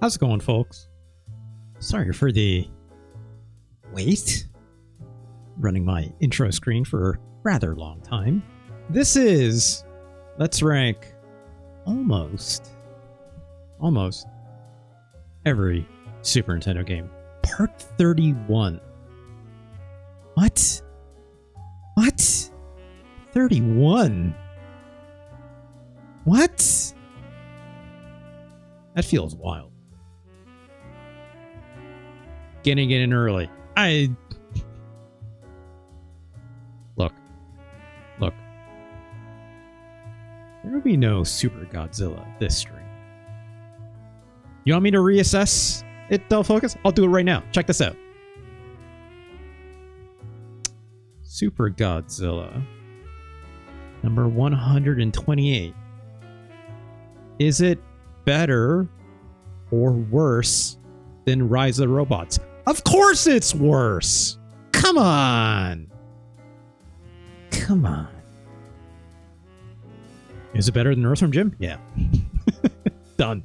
How's it going, folks? Sorry for the wait. Running my intro screen for a rather long time. This is Let's Rank almost every Super Nintendo game. Part 31. What? 31? What? That feels wild. Getting it in early. Look. There will be no Super Godzilla this stream. You want me to reassess it, Del Focus? I'll do it right now. Check this out. Super Godzilla. Number 128. Is it better or worse than Rise of the Robots? Of course it's worse! Come on! Is it better than Earthworm Jim? Yeah. Done.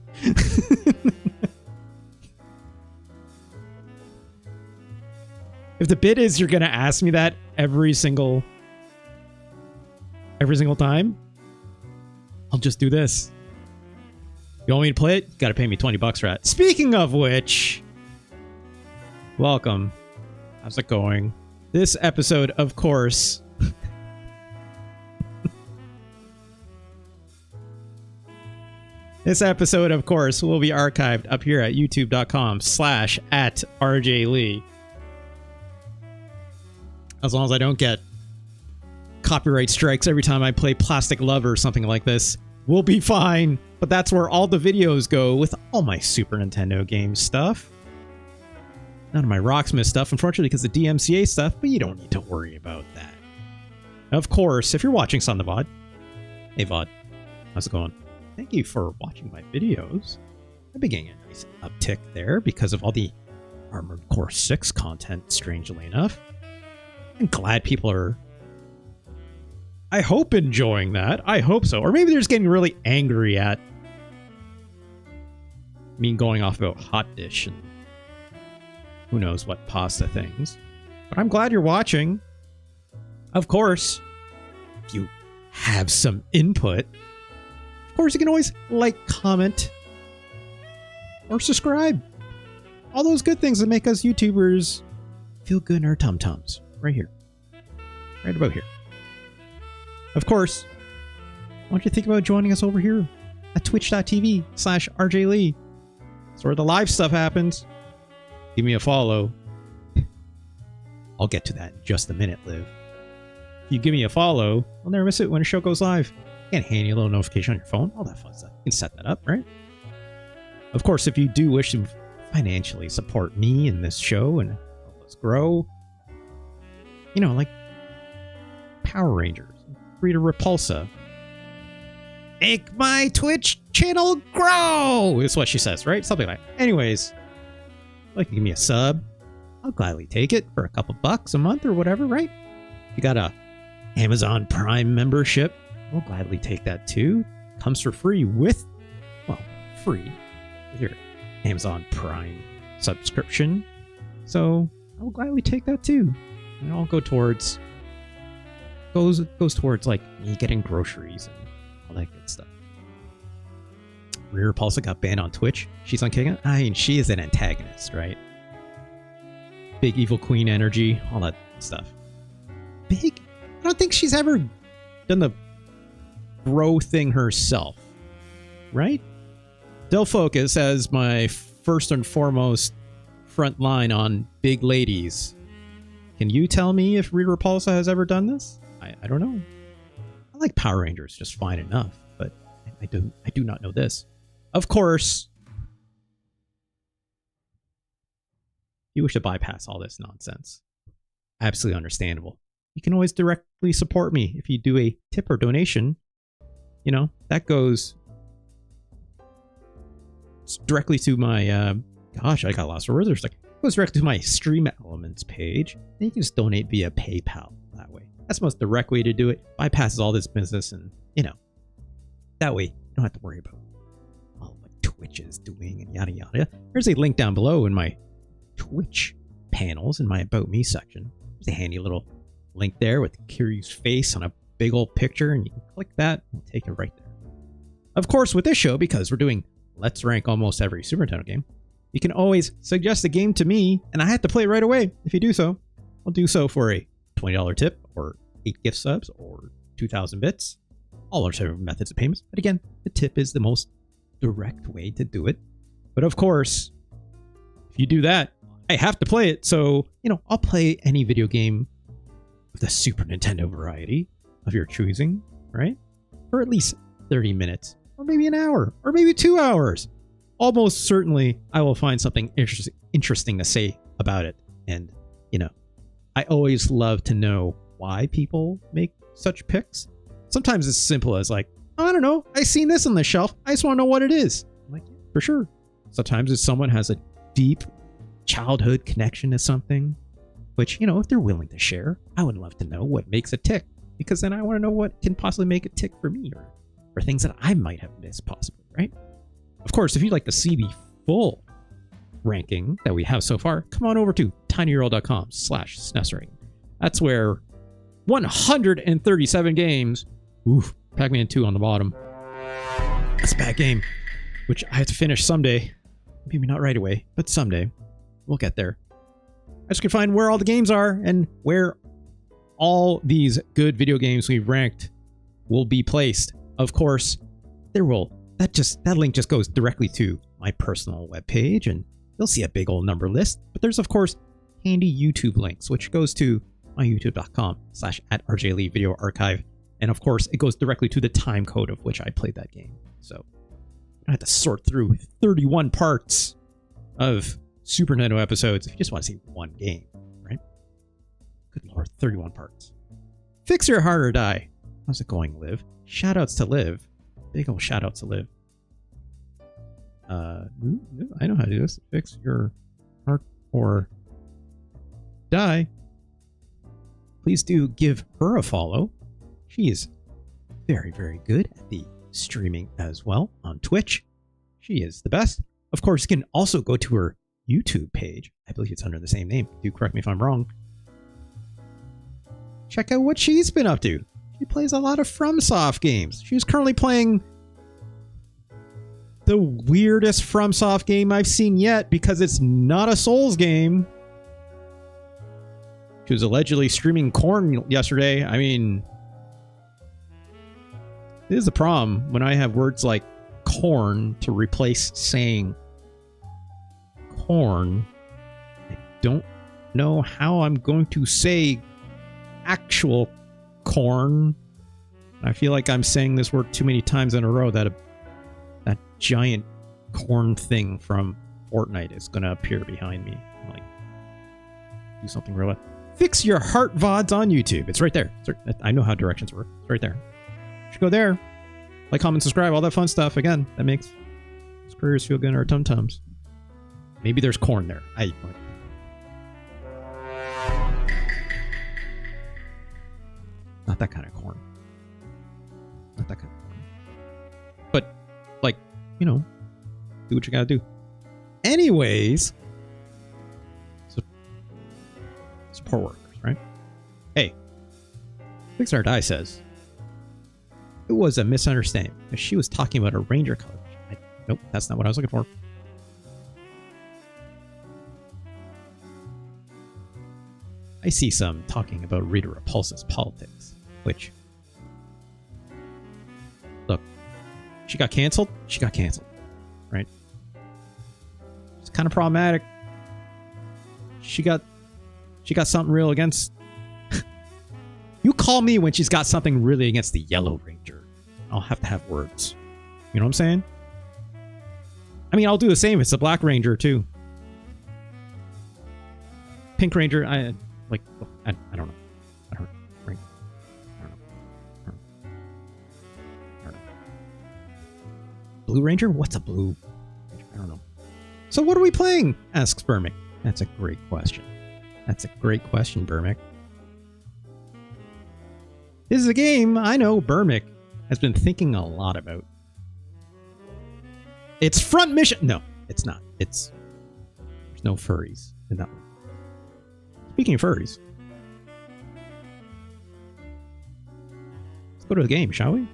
If the bid is you're gonna ask me that every single time, I'll just do this. You want me to play it? You gotta pay me $20 for that. Speaking of which, welcome. How's it going? This episode, of course, will be archived up here at youtube.com/@RJLee. As long as I don't get copyright strikes every time I play Plastic Love or something like this, we'll be fine. But that's where all the videos go with all my Super Nintendo game stuff. None of my Rocksmith stuff, unfortunately, because of the DMCA stuff, but you don't need to worry about that. Of course, if you're watching this on the VOD, hey VOD, how's it going? Thank you for watching my videos. I've been getting a nice uptick there because of all the Armored Core 6 content, strangely enough. I'm glad people are, I hope, enjoying that. I hope so. Or maybe they're just getting really angry at me going off about Hot Dish and who knows what pasta things. But I'm glad you're watching. Of course, if you have some input, of course you can always like, comment, or subscribe. All those good things that make us YouTubers feel good in our tum-tums. Right here. Right about here. Of course, why don't you think about joining us over here at twitch.tv/RJLee. That's where the live stuff happens. Give me a follow. I'll get to that in just a minute, Liv. If you give me a follow, I'll never miss it when a show goes live. You can handy a little notification on your phone. All that fun stuff. You can set that up, right? Of course, if you do wish to financially support me and this show and help us grow, you know, like Power Rangers, Rita Repulsa, make my Twitch channel grow, is what she says, right? Something like that. Anyways, like, give me a sub. I'll gladly take it for a couple bucks a month or whatever, right? If you got a Amazon Prime membership, I'll gladly take that too. Comes for free with, well, free with your Amazon Prime subscription. So I'll gladly take that too. And I'll go towards, goes towards like me getting groceries and all that good stuff. Rita Repulsa got banned on Twitch. She's on kicking. I mean, she is an antagonist, right? Big evil queen energy, all that stuff. I don't think she's ever done the bro thing herself, right? Del Focus as my first and foremost front line on big ladies. Can you tell me if Rita Repulsa has ever done this? I don't know. I like Power Rangers just fine enough, but I do not know this. Of course, you wish to bypass all this nonsense. Absolutely understandable. You can always directly support me if you do a tip or donation. You know, that goes directly to my, gosh, I got lost for words. There's like, goes directly to my Stream Elements page. And you can just donate via PayPal that way. That's the most direct way to do it. Bypasses all this business and, you know, that way you don't have to worry about all like Twitch is doing and yada yada. There's a link down below in my Twitch panels in my About Me section. There's a handy little link there with Kiryu's face on a big old picture, and you can click that and take it right there. Of course, with this show, because we're doing Let's Rank almost every Super Nintendo game, you can always suggest a game to me, and I have to play it right away. If you do so, I'll do so for a $20 tip, or 8 gift subs, or 2,000 bits. All other methods of payments. But again, the tip is the most direct way to do it. But of course, if you do that, I have to play it. So, I'll play any video game of the Super Nintendo variety of your choosing, right? For at least 30 minutes, or maybe an hour, or maybe 2 hours. Almost certainly, I will find something interesting to say about it. And, I always love to know why people make such picks. Sometimes it's simple as like, oh, I don't know, I seen this on the shelf. I just want to know what it is. I'm like, yeah, for sure. Sometimes it's someone has a deep childhood connection to something, which, if they're willing to share, I would love to know what makes it tick, because then I want to know what can possibly make it tick for me, or things that I might have missed possibly, right? Of course, if you'd like to see the full ranking that we have so far, come on over to tinyurl.com/SNES ranking. That's where 137 games, oof, Pac-Man 2 on the bottom. That's a bad game, which I have to finish someday. Maybe not right away, but someday. We'll get there. I just can find where all the games are and where all these good video games we've ranked will be placed. Of course, that link just goes directly to my personal webpage, and you'll see a big old number list. But there's, of course, handy YouTube links, which goes to my youtube.com/@RJLee video archive. And of course, it goes directly to the time code of which I played that game. So I have to sort through 31 parts of Super Nintendo episodes if you just want to see one game, right? Good lord, 31 parts. Fix your heart or die. How's it going, Liv? Shoutouts to Liv. Big ol' shoutouts to Liv. I know how to do this. Fix your heart or die. Please do give her a follow. She is very, very good at the streaming as well on Twitch. She is the best. Of course, you can also go to her YouTube page. I believe it's under the same name. Do correct me if I'm wrong. Check out what she's been up to. She plays a lot of FromSoft games. She's currently playing the weirdest FromSoft game I've seen yet, because it's not a Souls game. She was allegedly streaming Korn yesterday. I mean, this is the problem when I have words like corn to replace saying corn. I don't know how I'm going to say actual corn. I feel like I'm saying this word too many times in a row that that giant corn thing from Fortnite is going to appear behind me. Like, do something real. Fix your heart VODs on YouTube. It's right there. I know how directions work. It's right there. You should go there. Like, comment, subscribe, all that fun stuff. Again, that makes careers feel good in our tum-tums. Maybe there's corn there. Not that kind of corn. Not that kind of corn. But, like, do what you gotta do. Anyways, support workers, right? Hey, Fix Our Die says it was a misunderstanding. She was talking about a ranger color. Nope, that's not what I was looking for. I see some talking about Rita Repulsa's politics, which, look, she got canceled. She got canceled, right? It's kind of problematic. She got something real against. You call me when she's got something really against the Yellow Ranger. I'll have to have words. You know what I'm saying? I mean, I'll do the same if it's a Black Ranger too. Pink Ranger, I don't know. I don't know. I don't know. Blue Ranger? What's a Blue Ranger? I don't know. So what are we playing? Asks Burmick. That's a great question. That's a great question, Burmick. This is a game I know Burmick has been thinking a lot about. It's front mission. No, it's not. There's no furries in that one. Speaking of furries, let's go to the game, shall we?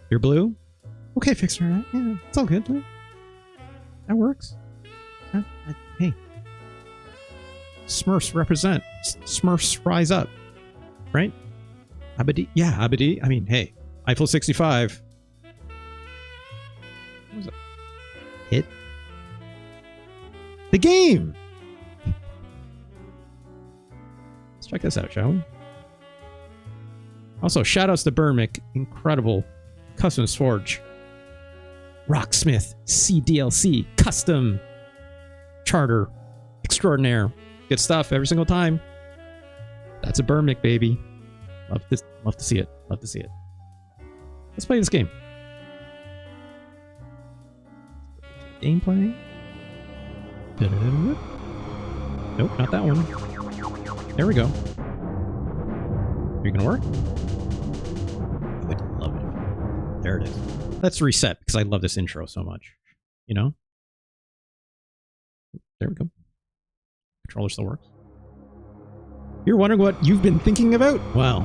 You're blue? Okay, Fixer. Yeah, it's all good. That works. Hey. Smurfs represent. Smurfs rise up. Right? Abadi. Yeah, Abadi. I mean, hey. Eiffel 65. What was it? Hit? The game! Let's check this out, shall we? Also, shoutouts to Burmick. Incredible. Customs Forge. Rocksmith. CDLC. Custom. Charter. Extraordinaire. Good stuff every single time. That's a Burmick, baby. Love to see it. Love to see it. Let's play this game. Gameplay. Nope, not that one. There we go. Are you gonna work? I would love it. There it is. Let's reset because I love this intro so much. You know? There we go. Controller still works. You're wondering what you've been thinking about? Well,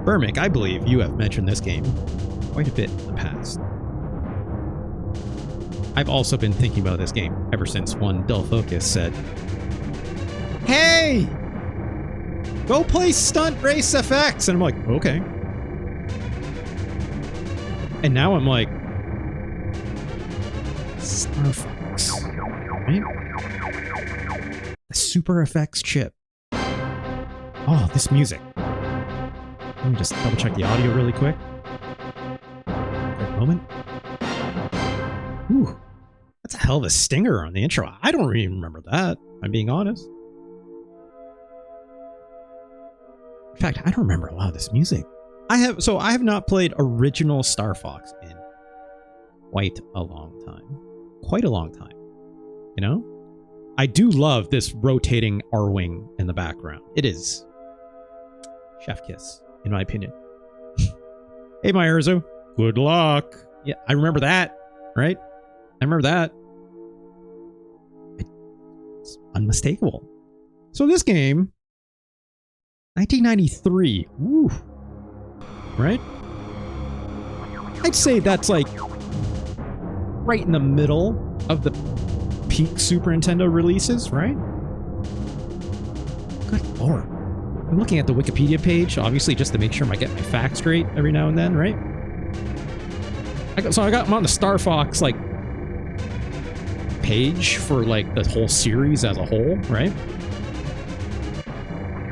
Burmick, I believe you have mentioned this game quite a bit in the past. I've also been thinking about this game ever since one dull focus said, "Hey! Go play Stunt Race FX!" And I'm like, okay. And now I'm like, Star Fox, right? The Super FX chip. Oh, this music. Let me just double check the audio really quick. Quick moment. Ooh, that's a hell of a stinger on the intro. I don't even remember that, if I'm being honest. In fact, I don't remember a lot of this music. I have not played original Star Fox in quite a long time. Quite a long time. You know? I do love this rotating R-Wing in the background. It is chef kiss, in my opinion. Hey, my Urzo. Good luck. Yeah, I remember that, right? I remember that. It's unmistakable. So this game, 1993. Woo. Right? I'd say that's like right in the middle of the peak Super Nintendo releases, right? Good lord. I'm looking at the Wikipedia page, obviously just to make sure I get my facts straight every now and then, right? I'm on the Star Fox, like, page for, like, the whole series as a whole, right?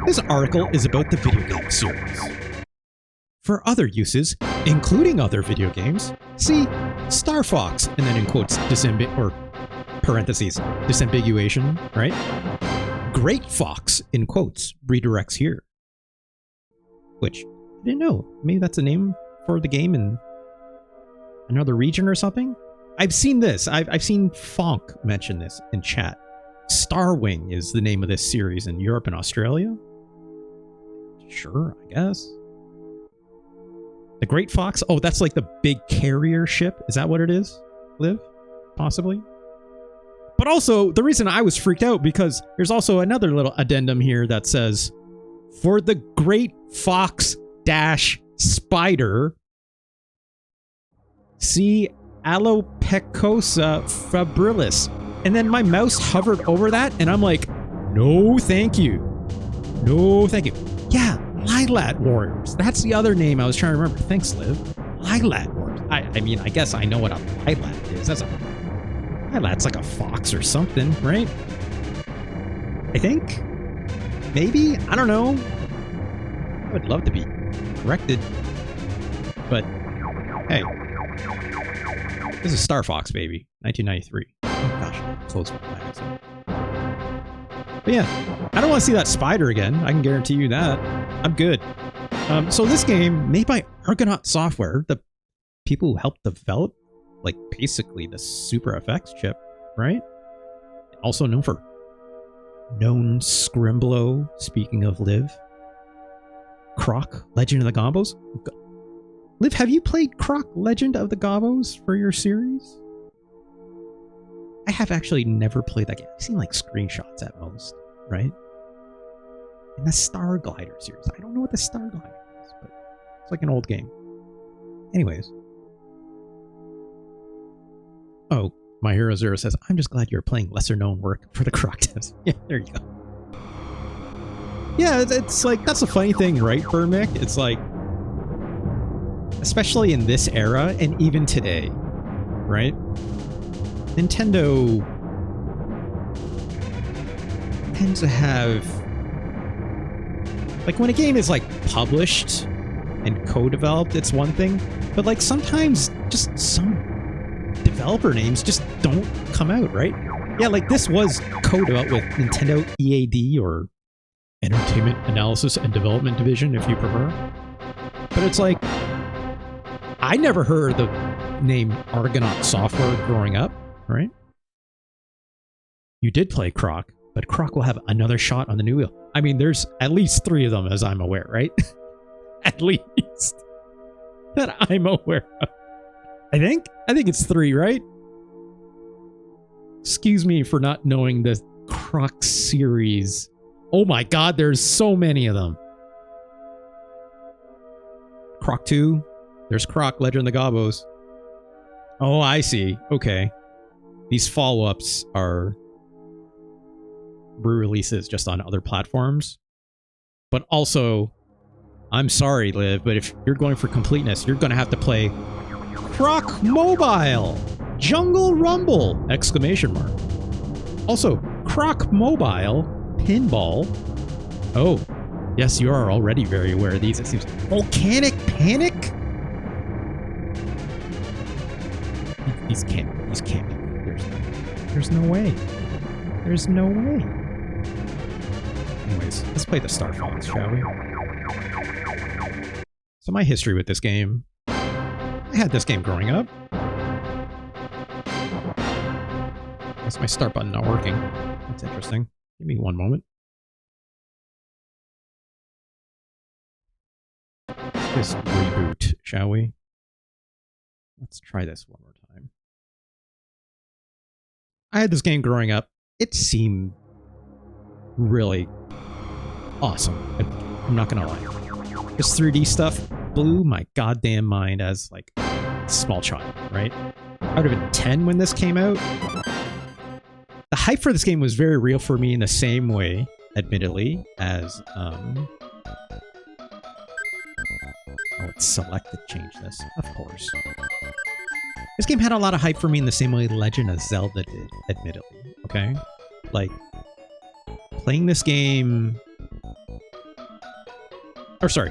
This article is about the video game series. For other uses, including other video games, see Star Fox, and then in quotes, parentheses, disambiguation, right? Great Fox, in quotes, redirects here. Which, I didn't know. Maybe that's a name for the game in another region or something? I've seen this. I've seen Fonk mention this in chat. Starwing is the name of this series in Europe and Australia. Sure, I guess. The Great Fox? Oh, that's like the big carrier ship. Is that what it is? Liv? Possibly? But also, the reason I was freaked out because there's also another little addendum here that says, for the Great Fox dash Spider, see Alopecosa febrilis. And then my mouse hovered over that, and I'm like, no, thank you. No, thank you. Yeah, Lilat Warriors. That's the other name I was trying to remember. Thanks, Liv. Lilat Warriors. I mean, I guess I know what a Lilat is. That's a Lilat's like a fox or something, right? I think? Maybe? I don't know. I would love to be corrected. But, hey. This is Star Fox, baby. 1993. Oh, gosh. Close my eyes. But yeah, I don't want to see that spider again. I can guarantee you that. I'm good. So this game, made by Argonaut Software, the people who helped develop, like, basically the Super FX chip, right? Also known for Known Scrimblow, speaking of Liv. Croc Legend of the Gobbos. Liv, have you played Croc Legend of the Gobbos for your series? I have actually never played that game. I've seen like screenshots at most, right? In the Star Glider series. I don't know what the Star Glider is, but it's like an old game. Anyways. Oh, My Hero Zero says, I'm just glad you're playing lesser known work for the Croc devs. Yeah, there you go. Yeah, it's like, that's a funny thing, right, Burmick? It's like, especially in this era and even today, right? Nintendo tends to have, like, when a game is like published and co-developed, it's one thing, but like sometimes just some developer names just don't come out, right? Yeah, like this was co-developed with Nintendo EAD, or Entertainment Analysis and Development Division, if you prefer. But it's like, I never heard the name Argonaut Software growing up, right? You did play Croc, but Croc will have another shot on the new wheel. I mean, there's at least 3 of them, as I'm aware, right? At least. That I'm aware of. I think it's 3, right? Excuse me for not knowing the Croc series. Oh my god, there's so many of them. Croc 2. There's Croc Legend of the Gobbos. Oh, I see. Okay. These follow-ups are re-releases just on other platforms. But also, I'm sorry, Liv, but if you're going for completeness, you're going to have to play Croc Mobile! Jungle Rumble! Exclamation mark. Also, Croc Mobile Pinball. Oh, yes, you are already very aware of these, it seems. Volcanic Panic? These can't be. There's no way. There's no way. Anyways, let's play the Star Fox, shall we? So my history with this game. I had this game growing up. That's my start button not working. That's interesting. Give me one moment. Let's just reboot, shall we? Let's try this one more time. I had this game growing up. It seemed really awesome. I'm not gonna lie. This 3D stuff blew my goddamn mind as like a small child, right? I would have been 10 when this came out. The hype for this game was very real for me in the same way, admittedly, as oh, it's select to change this, of course. This game had a lot of hype for me in the same way Legend of Zelda did, admittedly, okay? Like, playing this game... Or sorry,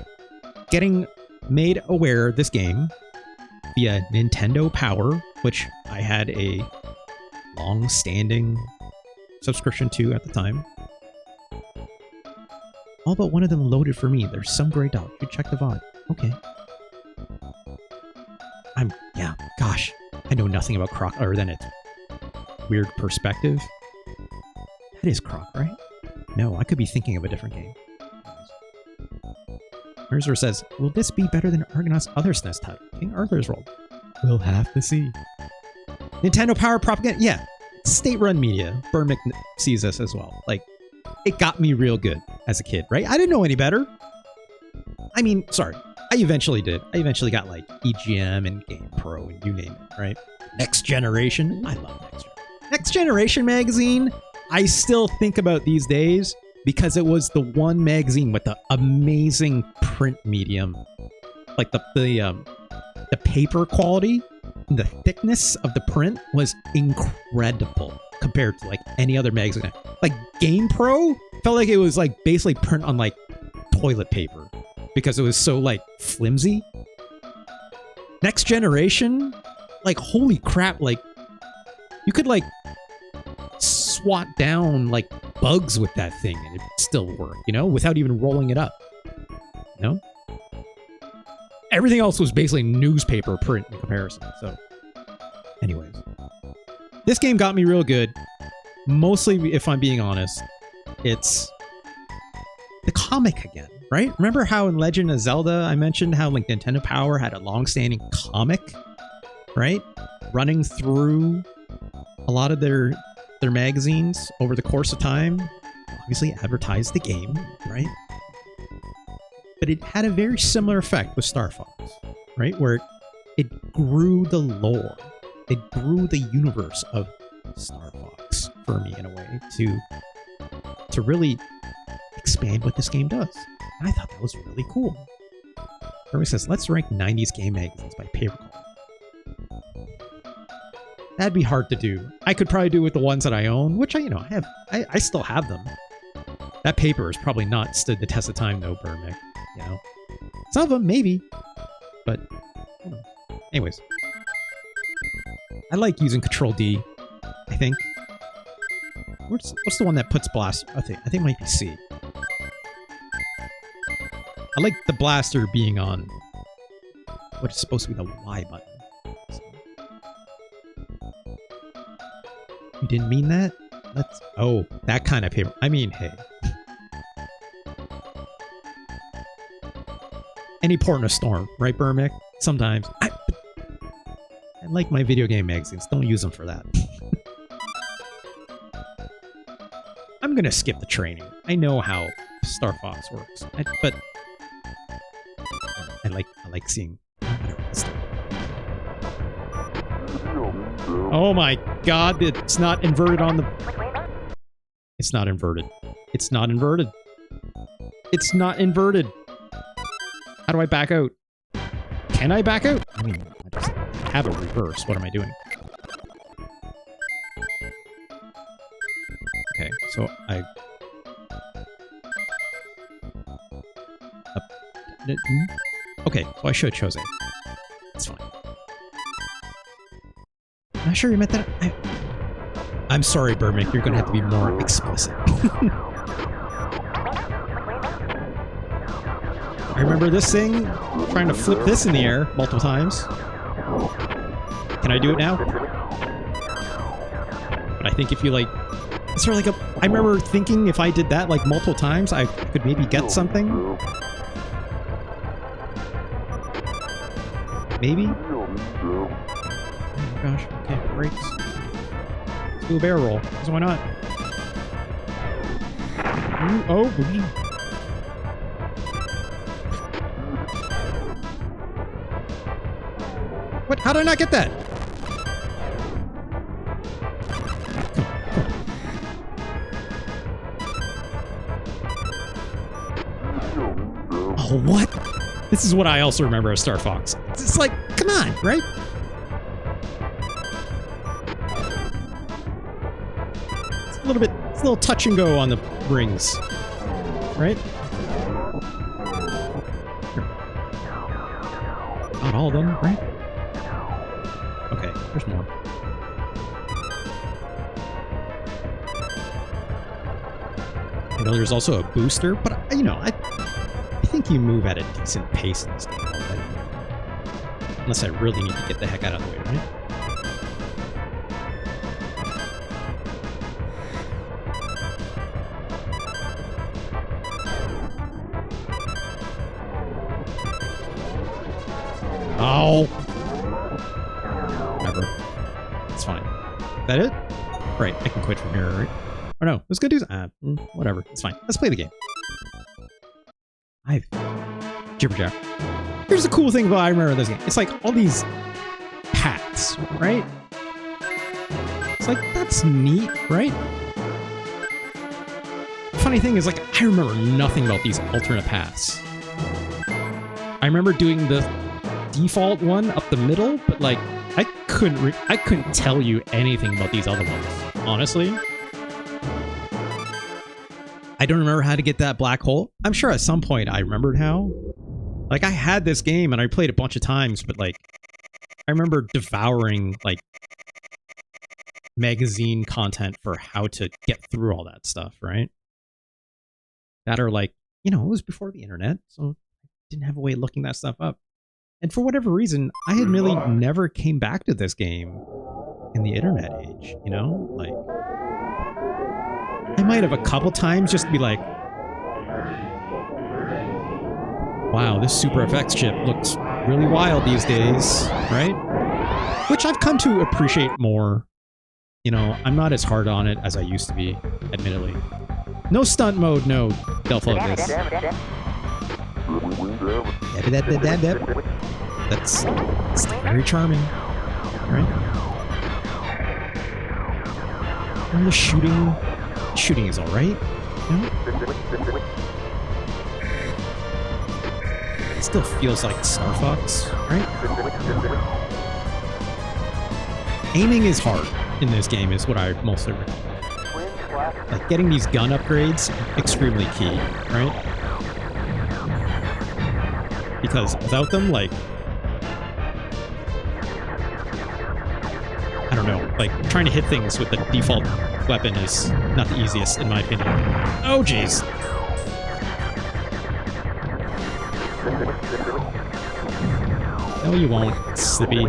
getting made aware of this game via Nintendo Power, which I had a long-standing subscription to at the time. All but one of them loaded for me. There's some gray dog. You check the VOD. Okay. Yeah, gosh. I know nothing about Croc other than its weird perspective. That is Croc, right? No, I could be thinking of a different game. Mercer says, will this be better than Argonaut's other SNES title, King Arthur's World? We'll have to see. Nintendo Power Propaganda? Yeah. State-run media. Burmick sees this as well. Like, it got me real good as a kid, right? I didn't know any better. I mean, sorry. I eventually did. I eventually got like EGM and Game Pro and you name it, right? Next Generation. I love Next Generation. Next Generation magazine, I still think about these days because it was the one magazine with the amazing print medium. Like the paper quality and the thickness of the print was incredible compared to like any other magazine. Like Game Pro felt like it was like basically print on like toilet paper because it was so like flimsy. Next Generation, like holy crap, like you could like swat down like bugs with that thing and it still work, you know, without even rolling it up. You know? Everything else was basically newspaper print in comparison. So anyways, this game got me real good. Mostly, if I'm being honest, it's the comic again, right? Remember how in Legend of Zelda I mentioned how like Nintendo Power had a long-standing comic, right? Running through a lot of their magazines over the course of time. Obviously advertised the game, right? But it had a very similar effect with Star Fox, right? Where it grew the lore. It grew the universe of Star Fox for me in a way to really expand what this game does. And I thought that was really cool. Everybody says, let's rank 90s game magazines by paper quality. That'd be hard to do. I could probably do with the ones that I own, which I still have them. That paper has probably not stood the test of time though, Burmick. You know, some of them maybe, but I don't know. Anyways, I like using Control D. I think. What's the one that puts blast? I think it might be C. I like the blaster being on what is supposed to be the Y button. So. You didn't mean that? That kind of paper. I mean, hey. Any port in a storm, right, Burmick? Sometimes. I like my video game magazines. Don't use them for that. I'm gonna skip the training. I know how Star Fox works, but I like seeing. Oh my God! It's not inverted on the. It's not inverted. It's not inverted. It's not inverted. How do I back out? Can I back out? I mean, I just have a reverse. What am I doing? Okay, so I... Okay, so I should have chosen A. It's fine. I'm not sure you meant that. I'm sorry, Burmick. You're gonna have to be more explicit. I remember this thing, trying to flip this in the air multiple times. Can I do it now? But I think if you like... Is there like a... I remember thinking if I did that like multiple times, I could maybe get something. Maybe? Oh my gosh, okay, brakes. Let's do a barrel roll, because why not? Ooh, oh, boogie. What? How did I not get that? Oh, what? This is what I also remember as Star Fox. It's like, come on, right? It's a little touch and go on the rings, right? Not all of them, right? Okay, there's more. I know there's also a booster, but you know, I think you move at a decent pace in this game already. Unless I really need to get the heck out of the way, right? Oh! Whatever. It's fine. Is that it? Right, I can quit from here, right? Or no, let's go do... whatever. It's fine. Let's play the game. Jibber jab. Here's the cool thing about I remember this game. It's like all these paths, right? It's like, that's neat, right? The funny thing is, like, I remember nothing about these alternate paths. I remember doing the default one up the middle, but like, I couldn't tell you anything about these other ones, honestly. I don't remember how to get that black hole. I'm sure at some point I remembered how. Like, I had this game and I played a bunch of times, but like, I remember devouring like magazine content for how to get through all that stuff, right? That are like, you know, it was before the internet, so I didn't have a way of looking that stuff up. And for whatever reason, I had really never came back to this game in the internet age, you know? Like, I might have a couple times just to be like, wow, this Super FX chip looks really wild these days, right? Which I've come to appreciate more. You know, I'm not as hard on it as I used to be, admittedly. No stunt mode, no Del Focus. That's very charming, right? And the shooting is alright. You know? It still feels like Star Fox, right? Aiming is hard in this game, is what I mostly recall. Like, getting these gun upgrades, extremely key, right? Because without them, like, I don't know, like, trying to hit things with the default weapon is not the easiest, in my opinion. Oh, jeez. No, you won't, Slippy.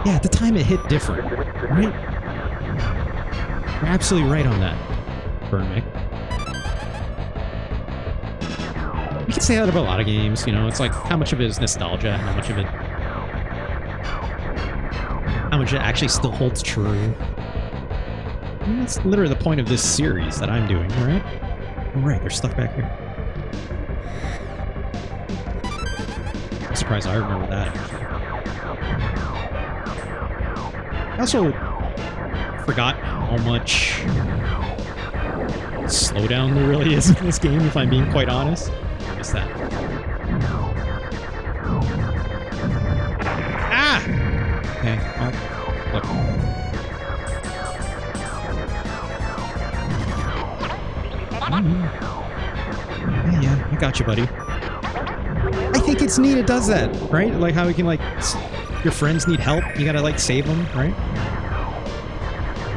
Yeah, at the time it hit different, right? You're absolutely right on that, Burnmick. You can say that about a lot of games, you know, it's like, how much of it is nostalgia, how much it actually still holds true. I mean, that's literally the point of this series that I'm doing, right? Oh, right, there's stuff back here. I'm surprised I remember that, actually. I also forgot how much slowdown there really is in this game, if I'm being quite honest. I missed that. Ah! Okay, well, look. Yeah, I got you, buddy. I think it's neat it does that, right? Like how we can, like, your friends need help, you gotta, like, save them, right?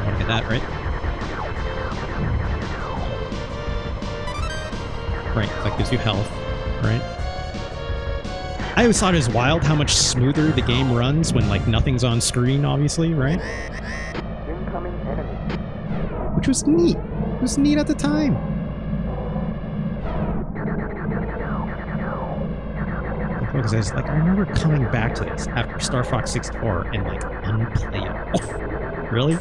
Look at that, right? Right, that gives you health, right? I always thought it was wild how much smoother the game runs when, like, nothing's on screen, obviously, right? Incoming enemy. Which was neat. It was neat at the time. Because I was like, I remember coming back to this after Star Fox 64 and, like, unplayable. Really?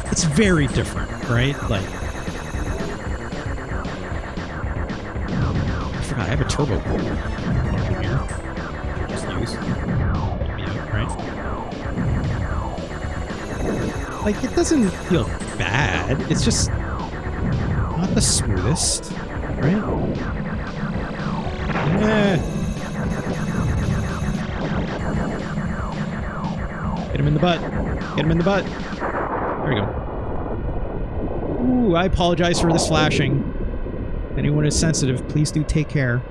It's very different, right? Like, I forgot, I have a turbo core in here. Just use. Help me out, right? Like, it doesn't feel bad. It's just not the smoothest, right? Yeah. Get him in the butt. Get him in the butt. There we go. Ooh, I apologize for this flashing. If anyone is sensitive, please do take care.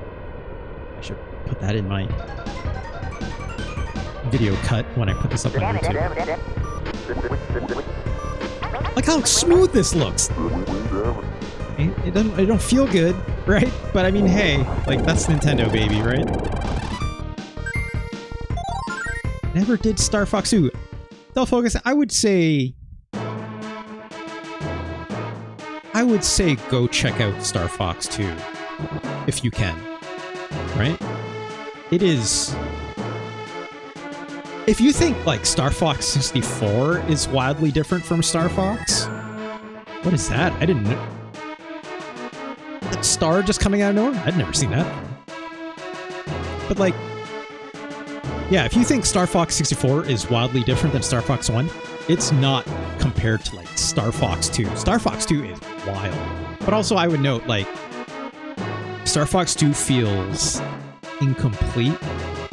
I should put that in my video cut when I put this up on YouTube. Look how smooth this looks. It don't feel good, right? But I mean, hey, like, that's Nintendo, baby, right? Never did Star Fox 2. Del Focus, I would say go check out Star Fox 2 if you can, right? It is. If you think, like, Star Fox 64 is wildly different from Star Fox, what is that? I didn't know. That star just coming out of nowhere? I'd never seen that. But, like, yeah, if you think Star Fox 64 is wildly different than Star Fox 1, it's not compared to, like, Star Fox 2. Star Fox 2 is wild. But also, I would note, like, Star Fox 2 feels incomplete,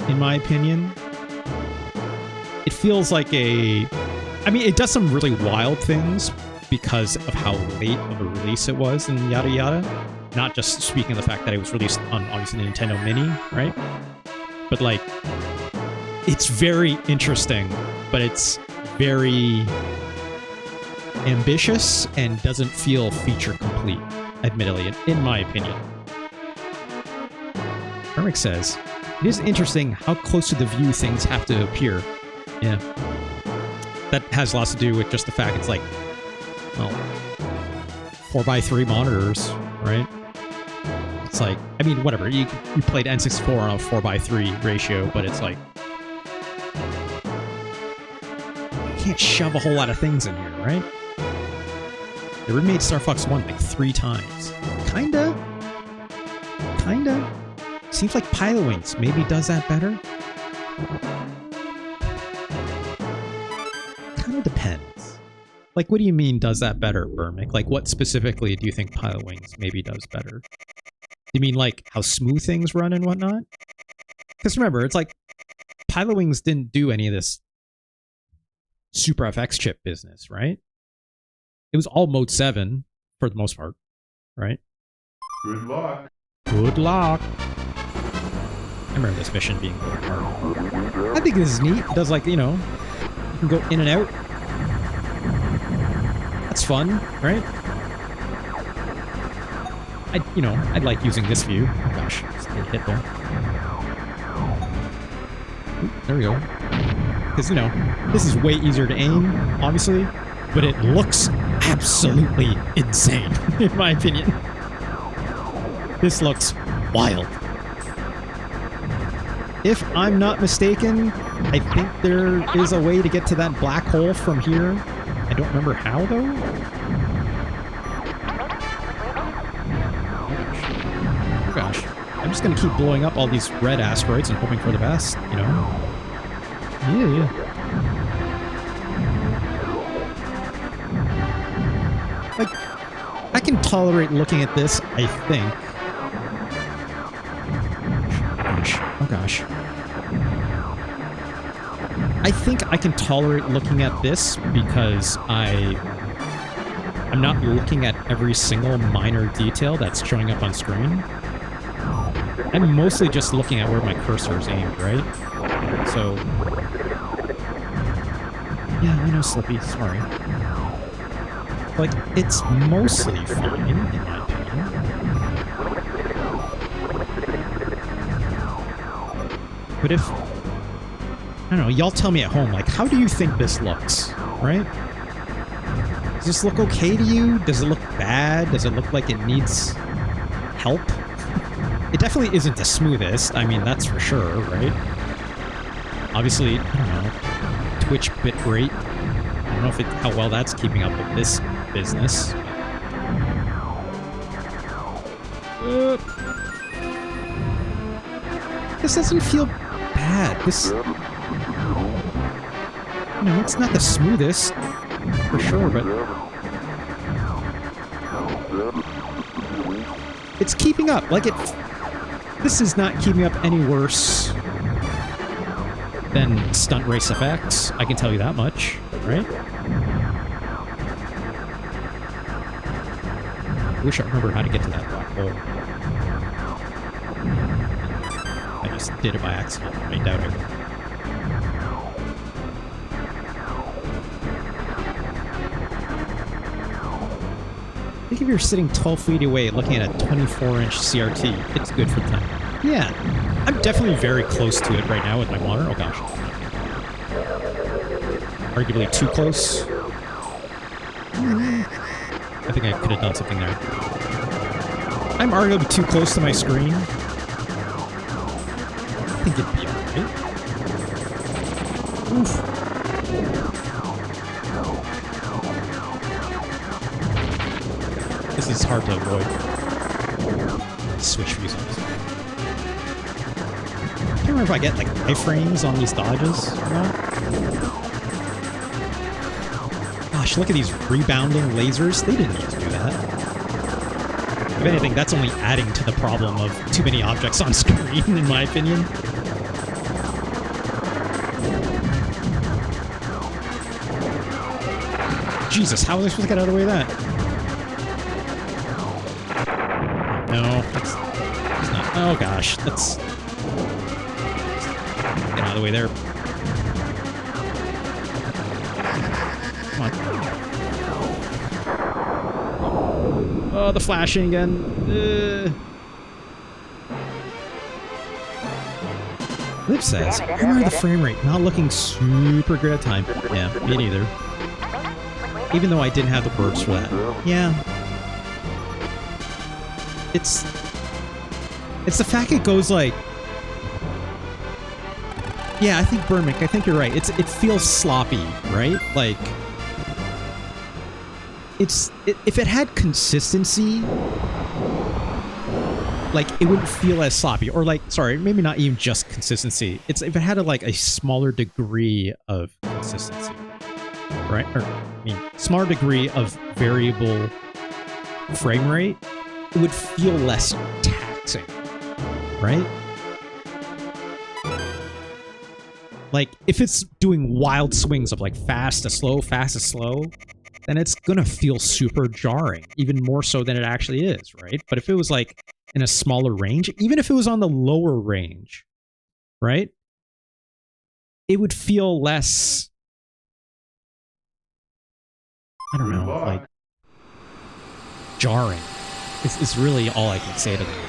in my opinion. It feels like a... I mean, it does some really wild things because of how late of a release it was and yada yada. Not just speaking of the fact that it was released on, obviously, the Nintendo Mini, right? But, like, it's very interesting, but it's very ambitious and doesn't feel feature complete, admittedly, in my opinion. Eric says, it is interesting how close to the view things have to appear. Yeah. that has lots to do with just the fact it's like, well, 4x3 monitors, right? It's like, I mean, whatever. You played N64 on a 4x3 ratio, but it's like, you can't shove a whole lot of things in here, right? They remade Star Fox 1 like 3 times. Kinda. Seems like Pilot Wings maybe does that better. Kinda depends. Like, what do you mean does that better, Burmick? Like, what specifically do you think Pilot Wings maybe does better? You mean like how smooth things run and whatnot? Because remember, it's like Pilot Wings didn't do any of this Super FX chip business, right? It was all Mode 7 for the most part, right? Good luck. Good luck. I remember this mission being really hard. I think this is neat. It does, like, you know, you can go in and out. That's fun, right? I'd like using this view. Oh gosh, just get hit there. Ooh, there we go. Because, you know, this is way easier to aim, obviously, but it looks absolutely insane, in my opinion. This looks wild. If I'm not mistaken, I think there is a way to get to that black hole from here. I don't remember how, though. Oh gosh. I'm just gonna keep blowing up all these red asteroids and hoping for the best, you know? Yeah. Like, I can tolerate looking at this, I think. Oh gosh. I think I can tolerate looking at this because I'm not looking at every single minor detail that's showing up on screen. I'm mostly just looking at where my cursor is aimed, right? So, yeah, I know, Slippy, sorry. Like, it's mostly fine, in my opinion. But if, I don't know, y'all tell me at home, like, how do you think this looks, right? Does this look okay to you? Does it look bad? Does it look like it needs help? It definitely isn't the smoothest, I mean, that's for sure, right? Obviously, I don't know, Twitch bitrate, I don't know if how well that's keeping up with this business. This doesn't feel bad. This, you know, it's not the smoothest, for sure, but it's keeping up. Like, this is not keeping up any worse than Stunt Race FX. I can tell you that much, right? I wish I remember how to get to that black hole. I just did it by accident. I doubt it. I think if you're sitting 12 feet away looking at a 24-inch CRT, it's good for time. Yeah, I'm definitely very close to it right now with my monitor. Oh gosh. Arguably too close. I think I could have done something there. I'm arguably too close to my screen. I think it'd be alright. Oof. This is hard to avoid. Switch views on this. I can't remember if I get like iframes on these dodges or not. Gosh, look at these rebounding lasers. They didn't need to do that. If anything, that's only adding to the problem of too many objects on screen, in my opinion. Jesus, how was I supposed to get out of the way of that? No, that's not. Oh gosh, that's. Get out of the way there. Come on. Oh, the flashing again. Liv says, I remember the frame rate not looking super good at time. Yeah, me neither. Even though I didn't have the perks for that. Yeah. It's the fact it goes like... Yeah, I think Burmick, I think you're right. It feels sloppy, right? Like... if it had consistency, like it wouldn't feel as sloppy, or like, sorry, maybe not even just consistency. If it had a smaller degree of consistency, right? Or I mean, smaller degree of variable frame rate, it would feel less taxing, right? Like if it's doing wild swings of like fast to slow, then it's gonna feel super jarring, even more so than it actually is, right? But if it was like in a smaller range, even if it was on the lower range, right? It would feel less, I don't know, like jarring. It's really all I can say to that.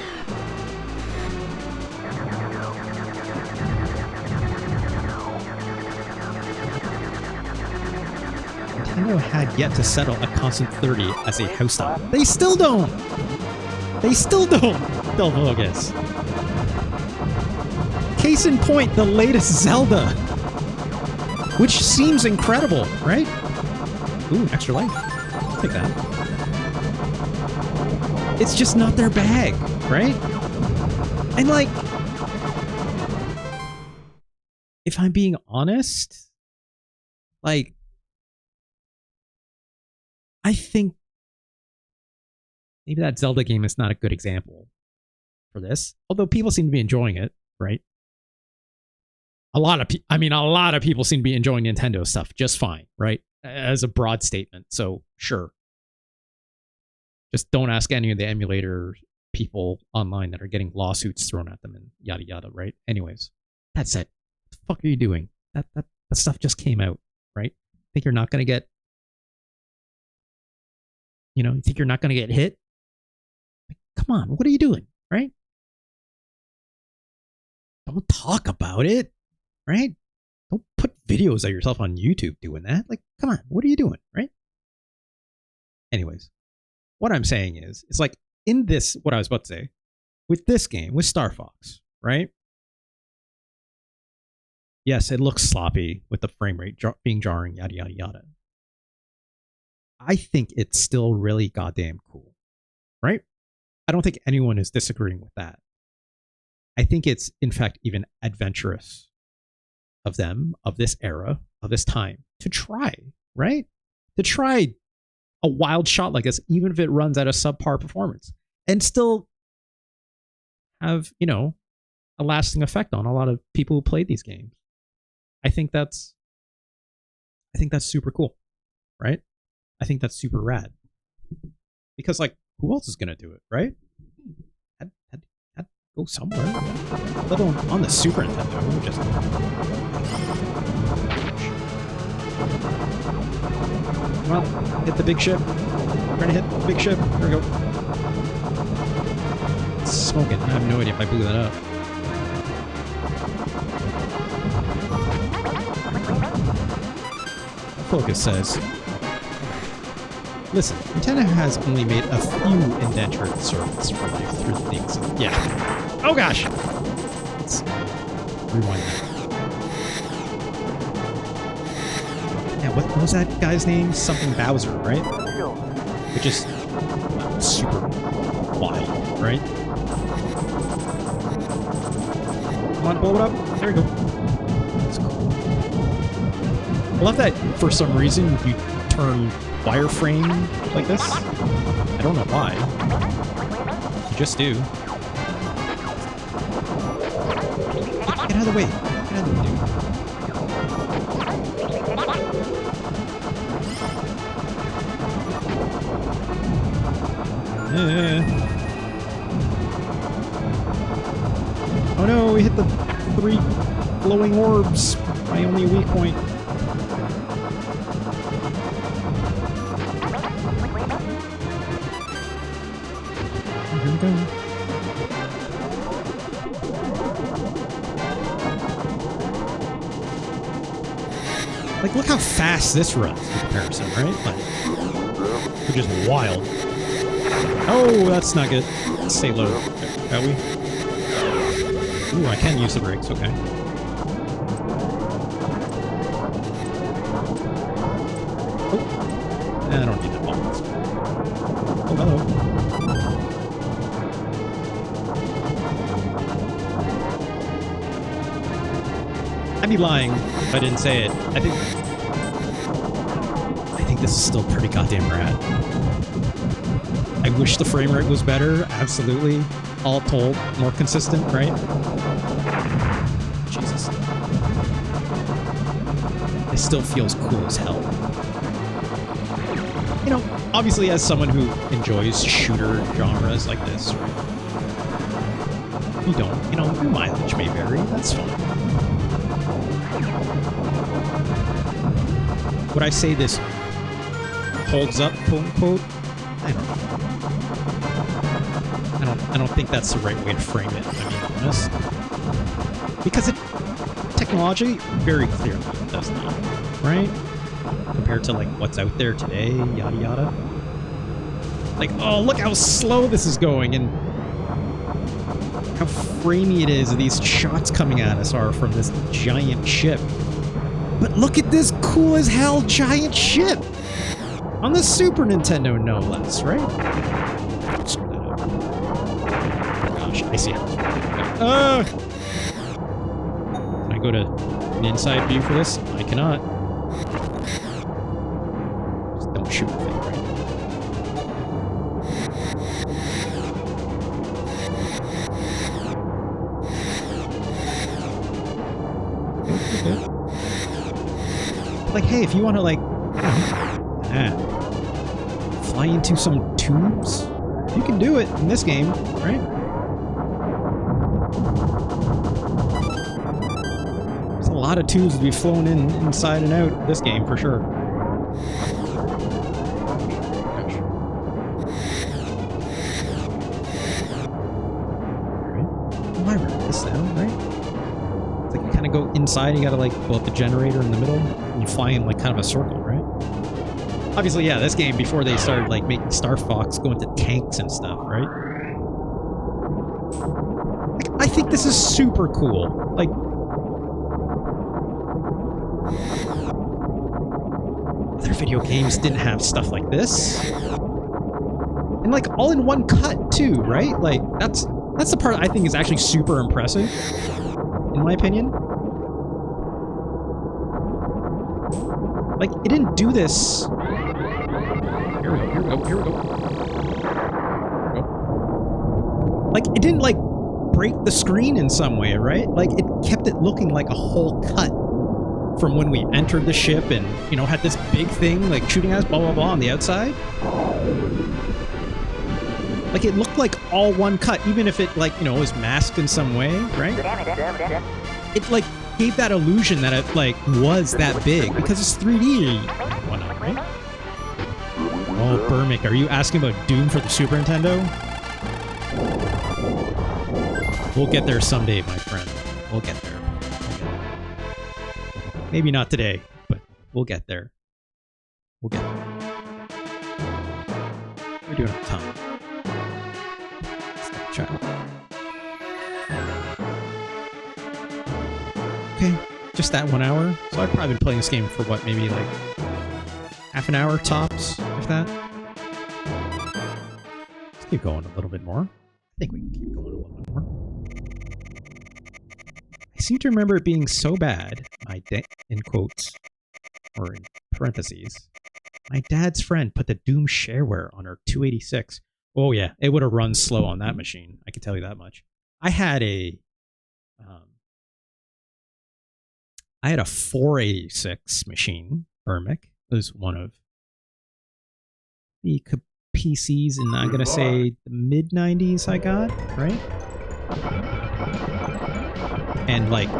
Nintendo had yet to settle a constant 30 as a house style. They still don't! They still don't! Del Vogus. Case in point, the latest Zelda. Which seems incredible, right? Ooh, extra life. I'll take that. It's just not their bag, right? And like... if I'm being honest, like... I think maybe that Zelda game is not a good example for this. Although people seem to be enjoying it, right? A lot of people seem to be enjoying Nintendo stuff just fine, right? As a broad statement. So, sure. Just don't ask any of the emulator people online that are getting lawsuits thrown at them and yada yada, right? Anyways, that said, what the fuck are you doing? That stuff just came out, right? Think you're not going to get... You know, you think you're not going to get hit? Like, come on, what are you doing, right? Don't talk about it, right? Don't put videos of yourself on YouTube doing that. Like, come on, what are you doing, right? Anyways, what I'm saying is, it's like in this, what I was about to say, with this game, with Star Fox, right? Yes, it looks sloppy with the frame rate being jarring, yada, yada, yada. I think it's still really goddamn cool, right? I don't think anyone is disagreeing with that. I think it's, in fact, even adventurous of them, of this era, of this time, to try, right? To try a wild shot like this, even if it runs at a subpar performance, and still have, you know, a lasting effect on a lot of people who played these games. I think that's super cool, right? I think that's super rad. Because, like, who else is going to do it, right? Had to go somewhere. Let alone on the Super Nintendo. Just... Come on, hit the big ship. We're going to hit the big ship. There we go. It's smoking. I have no idea if I blew that up. Focus says... Listen, Nintendo has only made a few indentured servants for life through things. Yeah. Oh gosh! Let's rewind that. Yeah, what was that guy's name? Something Bowser, right? Which is super wild, right? Come on, blow it up. There we go. That's cool. I love that for some reason you turn wireframe like this. I don't know why. You just do. Get out of the way. Get out of the way, dude. Oh no, we hit the 3 glowing orbs. My only weak point. Like, look how fast this runs in comparison, right? Like, which is wild. Oh, that's not good. Let's stay low, shall we? Ooh, I can use the brakes, okay. Oh, I don't need that ball. Oh, hello. I'd be lying if I didn't say it. I think this is still pretty goddamn rad. I wish the frame rate was better, absolutely. All told, more consistent, right? Jesus. It still feels cool as hell. You know, obviously as someone who enjoys shooter genres like this, right? You don't, you know, your mileage may vary, that's fine. Would I say this holds up, quote unquote? I don't know. I don't think that's the right way to frame it, if I'm being honest. Because it technology very clearly does not, right? Compared to like what's out there today, yada yada. Like, oh, look how slow this is going and how framey it is. These shots coming at us are from this giant ship. But look at this cool as hell giant ship! On the Super Nintendo, no less, right? Screw that up. Oh gosh, I see how this works. Can I go to an inside view for this? I cannot. Just don't shoot the thing, right? Okay. Like, hey, if you want to, like, fly into some tubes, you can do it in this game, right? There's a lot of tubes to be flown inside and out of this game, for sure. Alright. Oh, I remember this now, right? It's like you kind of go inside, you gotta, like, blow up the generator in the middle, and you fly in, like, kind of a circle, right? Obviously, yeah, this game, before they started, like, making Star Fox go into tanks and stuff, right? Like, I think this is super cool. Like, other video games didn't have stuff like this. And, like, all in one cut, too, right? Like, that's the part I think is actually super impressive, in my opinion. Like, it didn't do this... Here we go. Like, it didn't, like, break the screen in some way, right? Like, it kept it looking like a whole cut from when we entered the ship and, you know, had this big thing, like, shooting at us, blah, blah, blah, on the outside. Like, it looked like all one cut, even if it, like, you know, was masked in some way, right? It, like, gave that illusion that it, like, was that big, because it's 3D and whatnot, right? Oh, Burmick, are you asking about Doom for the Super Nintendo? We'll get there someday, my friend. We'll get there. Maybe not today, but we'll get there. We'll get there. We're doing our time. Let's check. Okay, just that 1 hour. So I've probably been playing this game for what, maybe like half an hour tops, if that. Let's keep going a little bit more. I think we can keep going a little bit more. I seem to remember it being so bad, in quotes, or in parentheses, my dad's friend put the Doom shareware on her 286. Oh yeah, it would have run slow on that machine. I can tell you that much. I had a 486 machine, Burmick. It was one of the PCs in, I'm going to say, the mid-90s I got, right? And, like,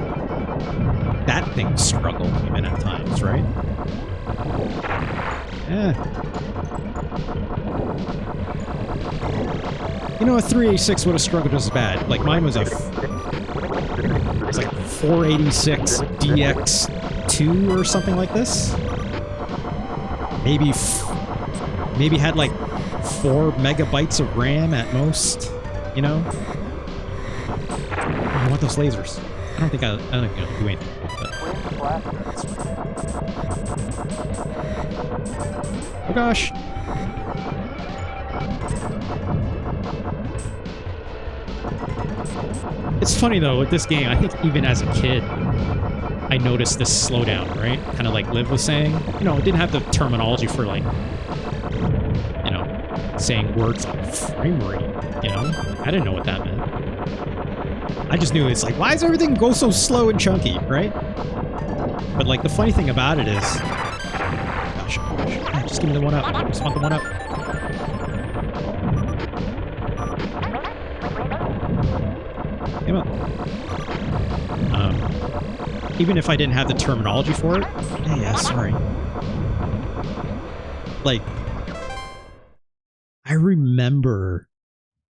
that thing struggled even at times, right? Yeah. You know, a 386 would have struggled just as bad. Like, mine was a... It's like 486 DX 2 or something like this. Maybe had like 4 megabytes of RAM at most, you know? I want those lasers. I don't think I'll do anything. But... Oh gosh. It's funny though, with this game, I think even as a kid, I noticed this slowdown, right? Kind of like Liv was saying. You know, it didn't have the terminology for like, you know, saying words like frame rate, you know? Like, I didn't know what that meant. I just knew it's like, why does everything go so slow and chunky, right? But like the funny thing about it is, gosh, just give me the one up. I just want the one up. Come on. Even if I didn't have the terminology for it. Yeah, sorry. Like, I remember,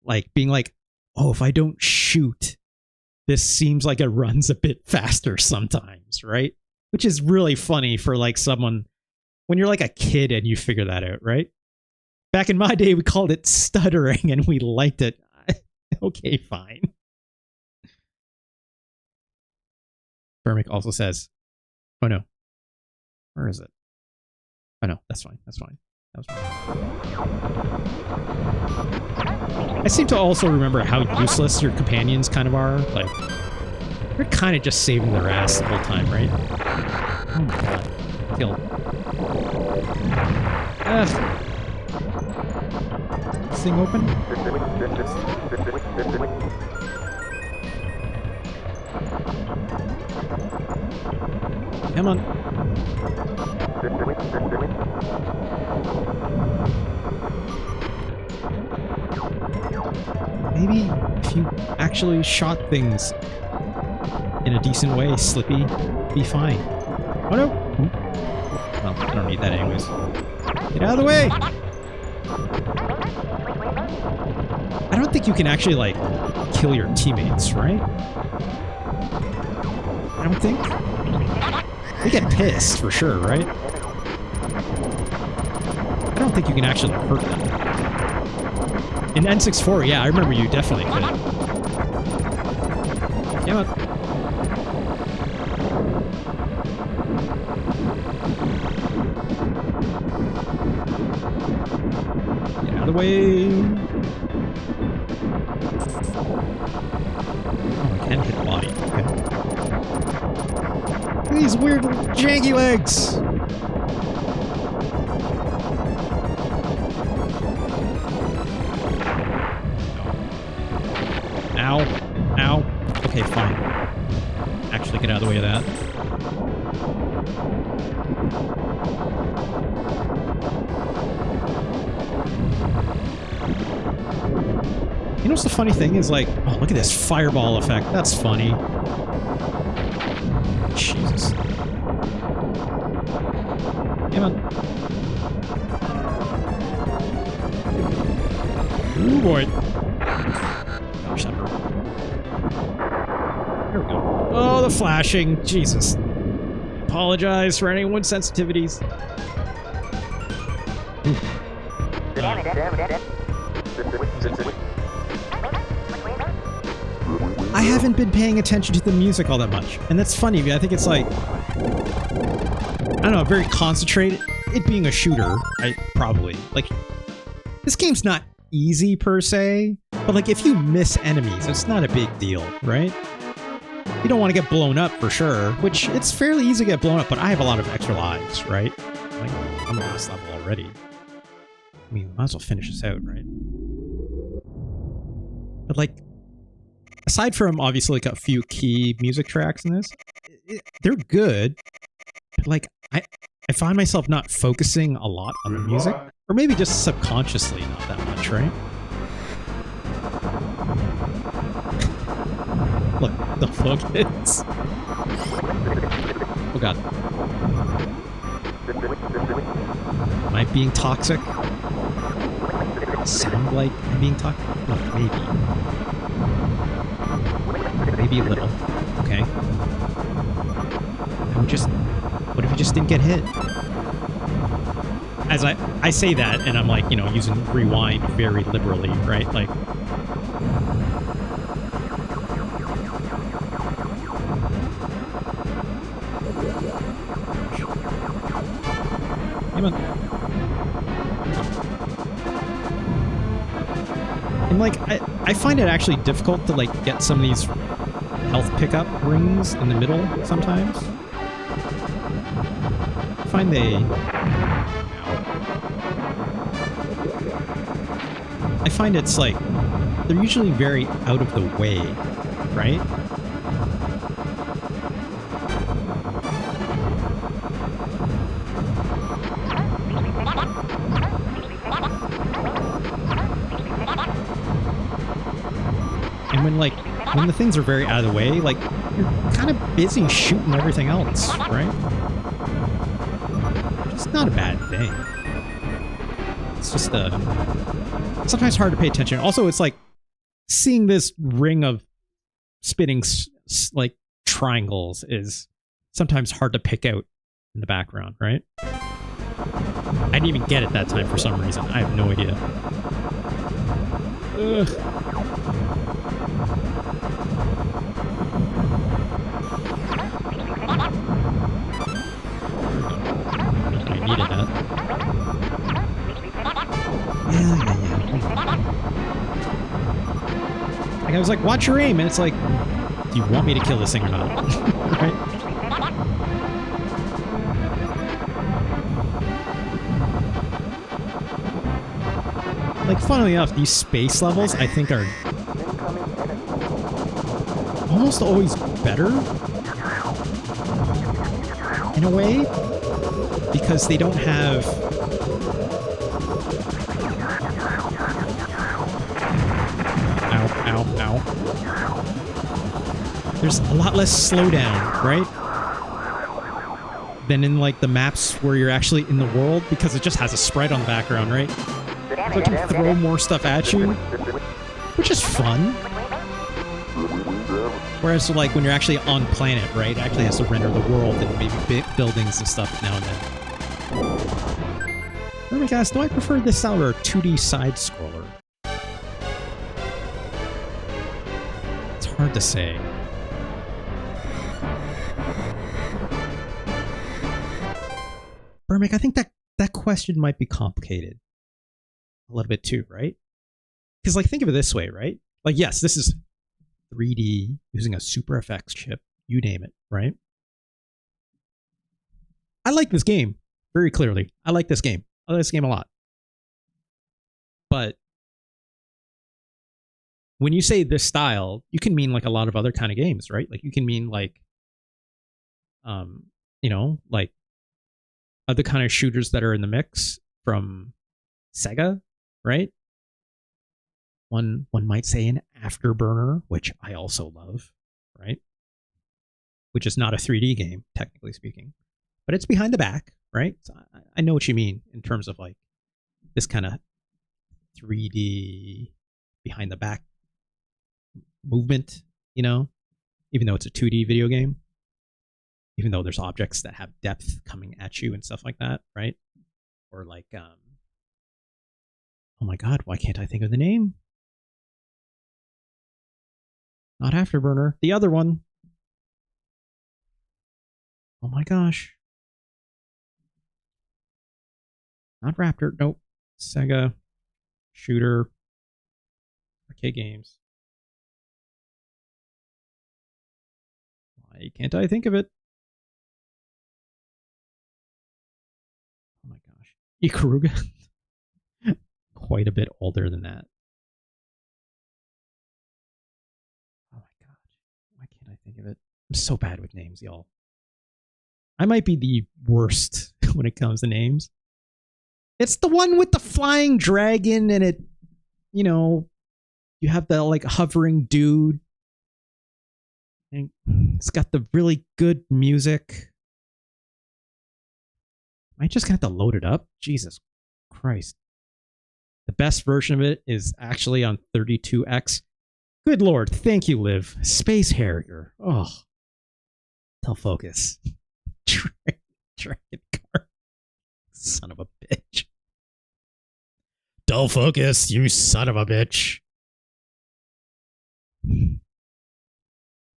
like, being like, oh, if I don't shoot, this seems like it runs a bit faster sometimes, right? Which is really funny for, like, someone, when you're like a kid and you figure that out, right? Back in my day, we called it stuttering and we liked it. Okay, fine. Burmick also says, oh no. Where is it? Oh no, that's fine. That's fine. That was fine. I seem to also remember how useless your companions kind of are. Like, they're kind of just saving their ass the whole time, right? Oh my god. Kill. This thing open? Come on. Maybe if you actually shot things in a decent way, Slippy, be fine. Oh no! Well, I don't need that anyways. Get out of the way! I don't think you can actually, like, kill your teammates, right? I don't think. They get pissed, for sure, right? I don't think you can actually hurt them. In N64, yeah, I remember you definitely could. Come on. Get out of the way. Oh, I can hit the body. Okay. These weird janky legs. Ow. Ow. Okay, fine. Actually get out of the way of that. You know what's the funny thing is, like, oh, look at this fireball effect. That's funny. Jesus. Come on. Ooh, boy. Gosh, that hurt. There we go. Oh, the flashing. Jesus. Apologize for anyone's sensitivities. I haven't been paying attention to the music all that much. And that's funny. I think it's like, I don't know, very concentrated. It being a shooter, probably. Like, this game's not easy per se, but like if you miss enemies, it's not a big deal, right? You don't want to get blown up for sure, which it's fairly easy to get blown up, but I have a lot of extra lives, right? Like, I'm at this level already. I mean, we might as well finish this out, right? But like, aside from obviously like a few key music tracks in this, they're good. But like, I find myself not focusing a lot on the music, or maybe just subconsciously not that much, right? Look, the focus. Oh god. Am I being toxic? Sound like I'm being toxic? Look, maybe. Maybe a little. Okay. I'm just What if you just didn't get hit? As I say that, and I'm like, you know, using rewind very liberally, right? Like, come on. And like, I find it actually difficult to like get some of these health pickup rings in the middle sometimes. I find it's like they're usually very out of the way, right? And when the things are very out of the way, like you're kind of busy shooting everything else, right? It's not a bad thing. It's just sometimes hard to pay attention. Also, it's like seeing this ring of spinning like triangles is sometimes hard to pick out in the background, right? I didn't even get it that time for some reason. I have no idea. Ugh. I needed that. Yeah. Like I was like, watch your aim, and it's like, do you want me to kill this thing or not? Right? Like, funnily enough, these space levels, I think, are almost always better in a way, because they don't have ow. There's a lot less slowdown, right? Than in like the maps where you're actually in the world, because it just has a sprite on the background, right? So it can throw more stuff at you, which is fun. Whereas like when you're actually on planet, right, it actually has to render the world and maybe buildings and stuff now and then. Let me guys, do I prefer this style or a 2D side scroller? It's hard to say. Burmick, I think that question might be complicated a little bit too, right? Because like think of it this way, right? Like yes, this is 3D using a Super FX chip, you name it, right? I like this game very clearly. I like this game. I like this game a lot. But when you say this style, you can mean like a lot of other kind of games, right? Like you can mean like, you know, like other kind of shooters that are in the mix from Sega, right? One might say an Afterburner, which I also love, right? Which is not a 3D game, technically speaking, but it's behind the back, right? So I know what you mean in terms of like this kind of 3D behind the back movement, you know, even though it's a 2D video game, even though there's objects that have depth coming at you and stuff like that, right? Or like, oh my God, why can't I think of the name? Not Afterburner, the other one. Oh my gosh. Not Raptor, nope. Sega shooter arcade games. Why can't I think of it? Oh my gosh. Ikaruga. Quite a bit older than that. Oh my gosh. Why can't I think of it? I'm so bad with names, y'all. I might be the worst when it comes to names. It's the one with the flying dragon and it, you know, you have the like hovering dude. And it's got the really good music. I just got to load it up. Jesus Christ. The best version of it is actually on 32X. Good Lord. Thank you, Liv. Space Harrier. Oh. Tell focus. Dragon card. Son of a bitch. Dull focus, you son of a bitch.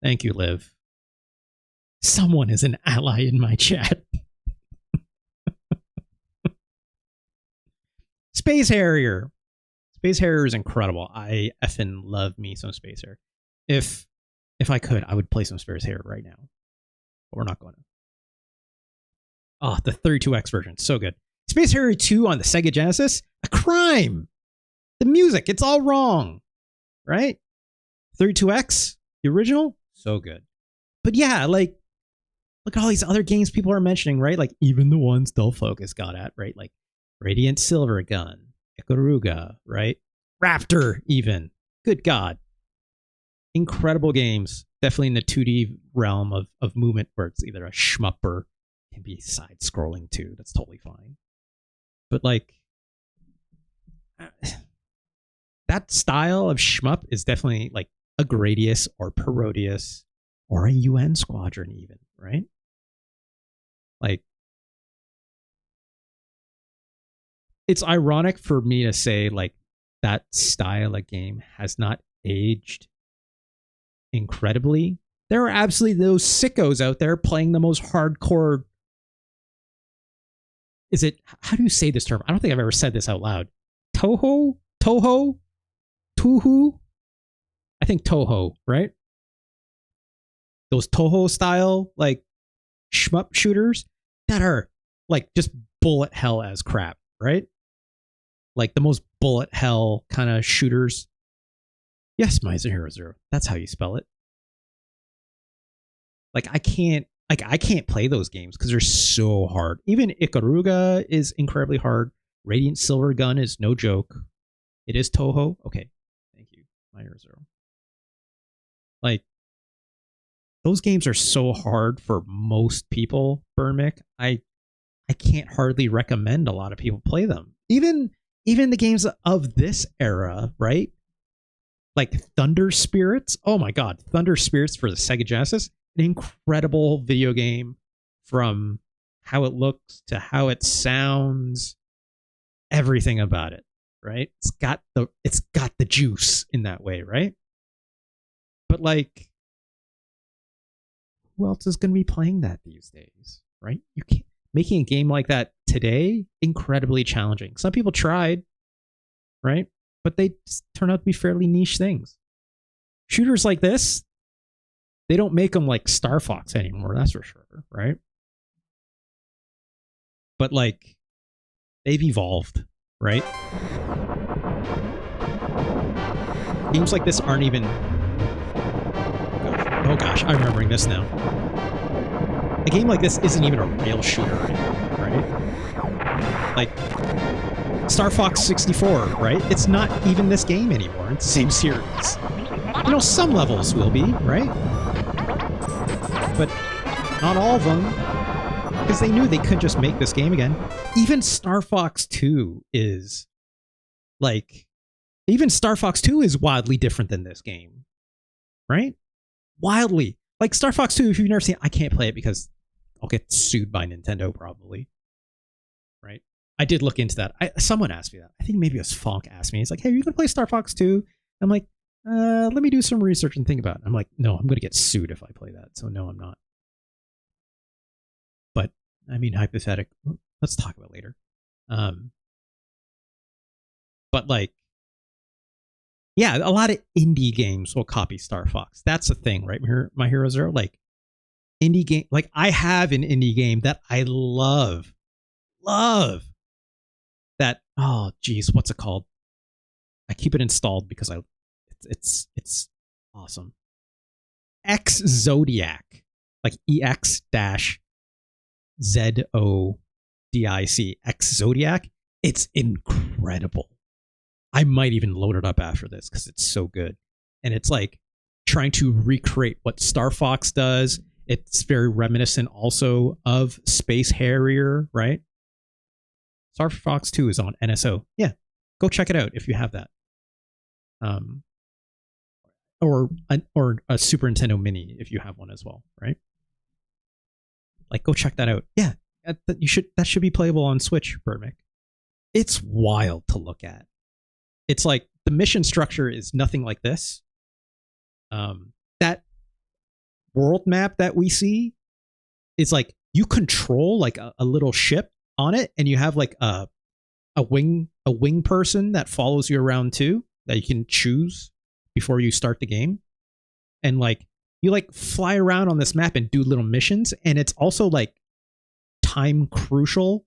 Thank you, Liv. Someone is an ally in my chat. Space Harrier. Space Harrier is incredible. I effing love me some Space Harrier. If I could, I would play some Space Harrier right now. But we're not going to. Oh, the 32X version. So good. Space Harrier 2 on the Sega Genesis. A crime. The music, it's all wrong. Right? 32X, the original. So good. But yeah, like, look at all these other games people are mentioning, right? Like, even the ones Dull Focus got at, right? Like, Radiant Silver Gun, Ikaruga, right? Raptor, even. Good God. Incredible games. Definitely in the 2D realm of movement where it's either a shmup or can be side-scrolling too. That's totally fine. But, like, that style of shmup is definitely, like, a Gradius or Parodius or a UN Squadron even, right? Like, it's ironic for me to say, like, that style of game has not aged incredibly. There are absolutely those sickos out there playing the most hardcore. Is it, how do you say this term? I don't think I've ever said this out loud. Toho? Tuhu? I think Toho, right? Those Toho style, like, shmup shooters that are, like, just bullet hell as crap, right? Like, the most bullet hell kind of shooters. Yes, Miser00. That's how you spell it. Like, I can't play those games because they're so hard. Even Ikaruga is incredibly hard. Radiant Silver Gun is no joke. It is Toho. Okay. Thank you, Miser00. Like, those games are so hard for most people, Burnmick. I can't hardly recommend a lot of people play them. Even the games of this era, right? Like Thunder Spirits. Oh my God. Thunder Spirits for the Sega Genesis. An incredible video game from how it looks to how it sounds. Everything about it, right? It's got the juice in that way, right? But, like, who else is going to be playing that these days, right? You can't, making a game like that today, incredibly challenging. Some people tried, right? But they turn out to be fairly niche things. Shooters like this, they don't make them like Star Fox anymore, that's for sure, right? But, like, they've evolved, right? Games like this aren't even... Oh gosh, I'm remembering this now. A game like this isn't even a real shooter anymore, right? Like, Star Fox 64, right? It's not even this game anymore. It's the same series. You know, some levels will be, right? But not all of them. Because they knew they couldn't just make this game again. Even Star Fox 2 is, like... Even Star Fox 2 is wildly different than this game. Right? Wildly. Like, Star Fox 2, if you've never seen it, I can't play it because I'll get sued by Nintendo, probably. Right? I did look into that. Someone asked me that. I think maybe it was Fonk asked me. He's like, hey, are you going to play Star Fox 2? I'm like, let me do some research and think about it. I'm like, no, I'm going to get sued if I play that. So no, I'm not. But, I mean, hypothetical. Let's talk about it later. But, like, yeah, a lot of indie games will copy Star Fox. That's the thing, right? My Hero Zero, like, indie game. Like, I have an indie game that I love. That, oh geez, what's it called? I keep it installed because it's awesome. Ex-Zodiac, like EX-ZODIC, Ex-Zodiac. It's incredible. I might even load it up after this because it's so good. And it's like trying to recreate what Star Fox does. It's very reminiscent also of Space Harrier, right? Star Fox 2 is on NSO. Yeah, go check it out if you have that. Or a Super Nintendo Mini if you have one as well, right? Like, go check that out. Yeah, that should be playable on Switch, Burmick. It's wild to look at. It's like the mission structure is nothing like this. That world map that we see is like you control like a little ship on it, and you have like a wing person that follows you around too, that you can choose before you start the game. And like you like fly around on this map and do little missions, and it's also like time crucial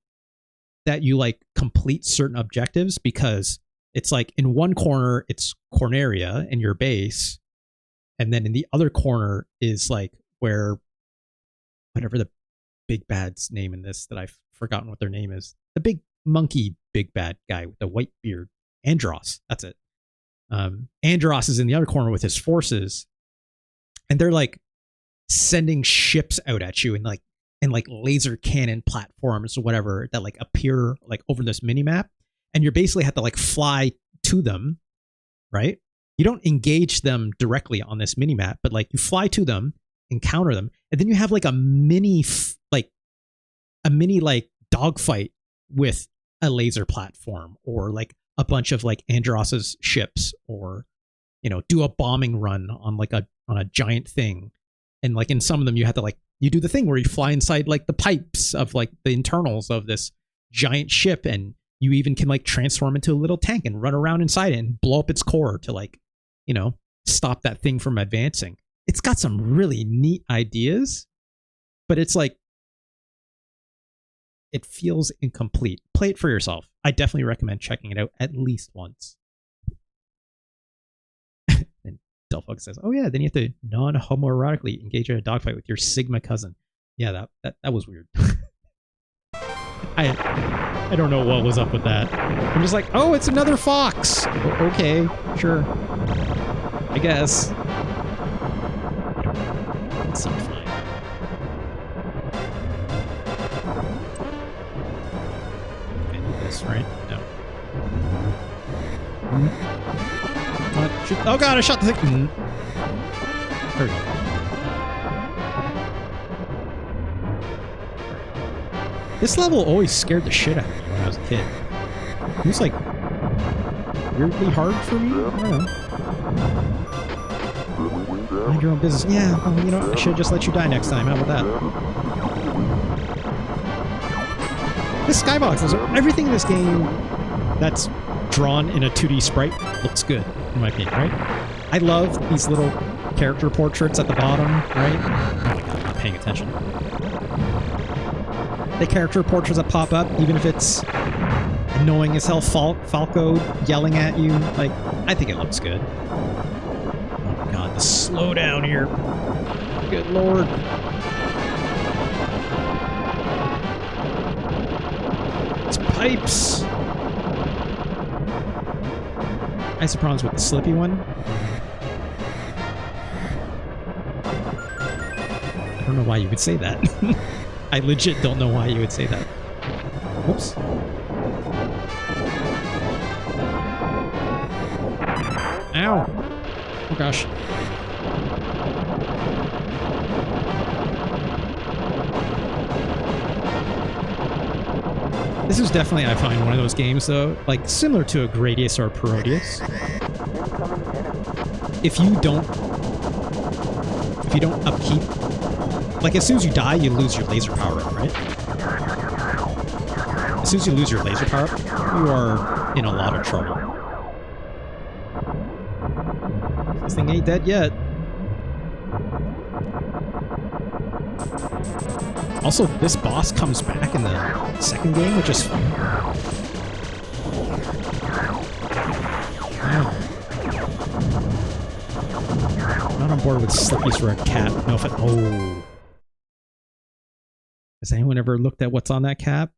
that you like complete certain objectives, because it's like in one corner it's Corneria and your base, and then in the other corner is like where whatever the big bad's name in this, that I've forgotten what their name is, the big monkey big bad guy with the white beard, Andros, that's it. Andros is in the other corner with his forces, and they're like sending ships out at you and like laser cannon platforms or whatever that like appear like over this mini map, and you basically have to like fly to them, right? You don't engage them directly on this mini map, but like you fly to them, encounter them, and then you have like a mini dogfight with a laser platform, or like a bunch of like Andros's ships, or do a bombing run on a giant thing. And like in some of them you have to like you do the thing where you fly inside like the pipes of like the internals of this giant ship, and you even can like transform into a little tank and run around inside it and blow up its core to like stop that thing from advancing. It's got some really neat ideas, but it's like it feels incomplete. Play it for yourself. I definitely recommend checking it out at least once. And Delphug says, "Oh yeah, then you have to non-homoerotically engage in a dogfight with your Sigma cousin." Yeah, that was weird. I don't know what was up with that. I'm just like, oh, it's another fox. Okay, sure. I guess. It seemed fine. Right? No. Oh god, I shot the thing. There we go. This level always scared the shit out of me when I was a kid. It was like weirdly hard for me. I don't know. Mind your own business. Yeah, well, I should just let you die next time. How about that? This skybox is everything in this game that's drawn in a 2D sprite looks good, in my opinion, right? I love these little character portraits at the bottom, right? Oh my god, I'm not paying attention. The character portraits that pop up, even if it's annoying as hell, Falco yelling at you, like, I think it looks good. Oh my god, the slowdown here. Good lord. Pipes. I have some problems with the slippy one. I don't know why you would say that. I legit don't know why you would say that. Whoops. Ow. Oh gosh. This is definitely, I find, one of those games, though, like, similar to a Gradius or a Parodius. If you don't upkeep, like, as soon as you die, you lose your laser power-up, right? As soon as you lose your laser power-up, you are in a lot of trouble. This thing ain't dead yet. Also, this boss comes back in the second game, which is fun. Wow. I'm not on board with Slippies for a cap. No offense. Oh. Has anyone ever looked at what's on that cap?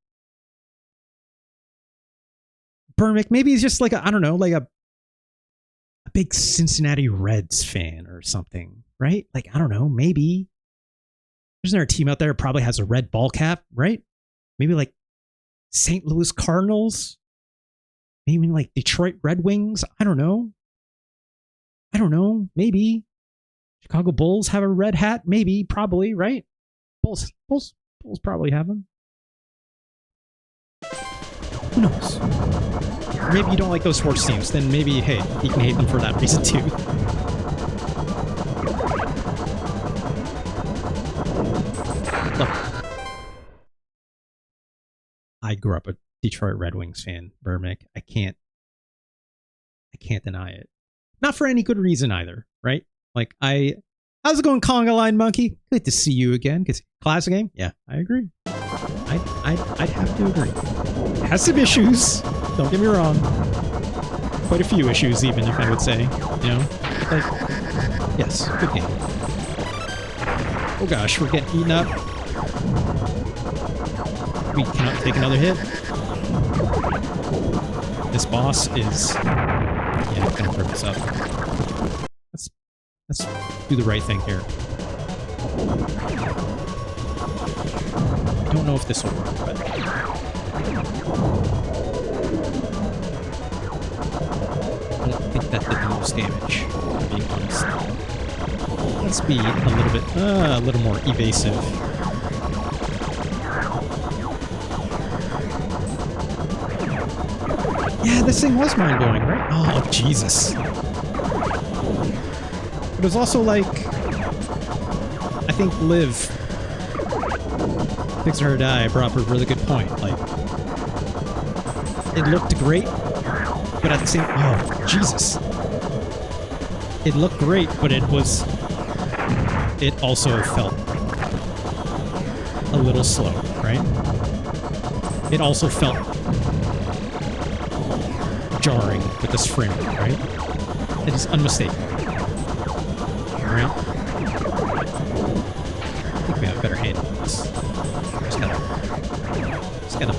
Burmick, maybe he's just like I don't know, like a big Cincinnati Reds fan or something, right? Like, I don't know, maybe. There's another team out there that probably has a red ball cap, right? Maybe like St. Louis Cardinals. Maybe like Detroit Red Wings. I don't know. Maybe. Chicago Bulls have a red hat. Maybe. Probably, right? Bulls probably have them. Who knows? Or maybe you don't like those sports teams. Then maybe, hey, you can hate them for that reason too. Look, I grew up a Detroit Red Wings fan, Burmick. I can't deny it. Not for any good reason either, right? Like how's it going, Conga Line Monkey? Good to see you again. Cause classic game? Yeah, I agree. I'd have to agree. It has some issues. Don't get me wrong. Quite a few issues, even, if I would say. You know? Like, yes, good game. Oh gosh, we're getting eaten up. We cannot take another hit. This boss is... yeah, gonna rip us up. Let's do the right thing here. I don't know if this will work, but... I don't think that did the most damage, to be honest. Let's be a little more evasive. Yeah, this thing was mind-blowing, right? Oh, Jesus. It was also like... I think Liv, Fixing Her Die, brought up a really good point. Like, it looked great, but at the same... oh, Jesus. It looked great, but it was... it also felt a little slow, right? It also felt jarring with this frame, right? It is unmistakable. Alright? I think we have a better handle on this. Just gotta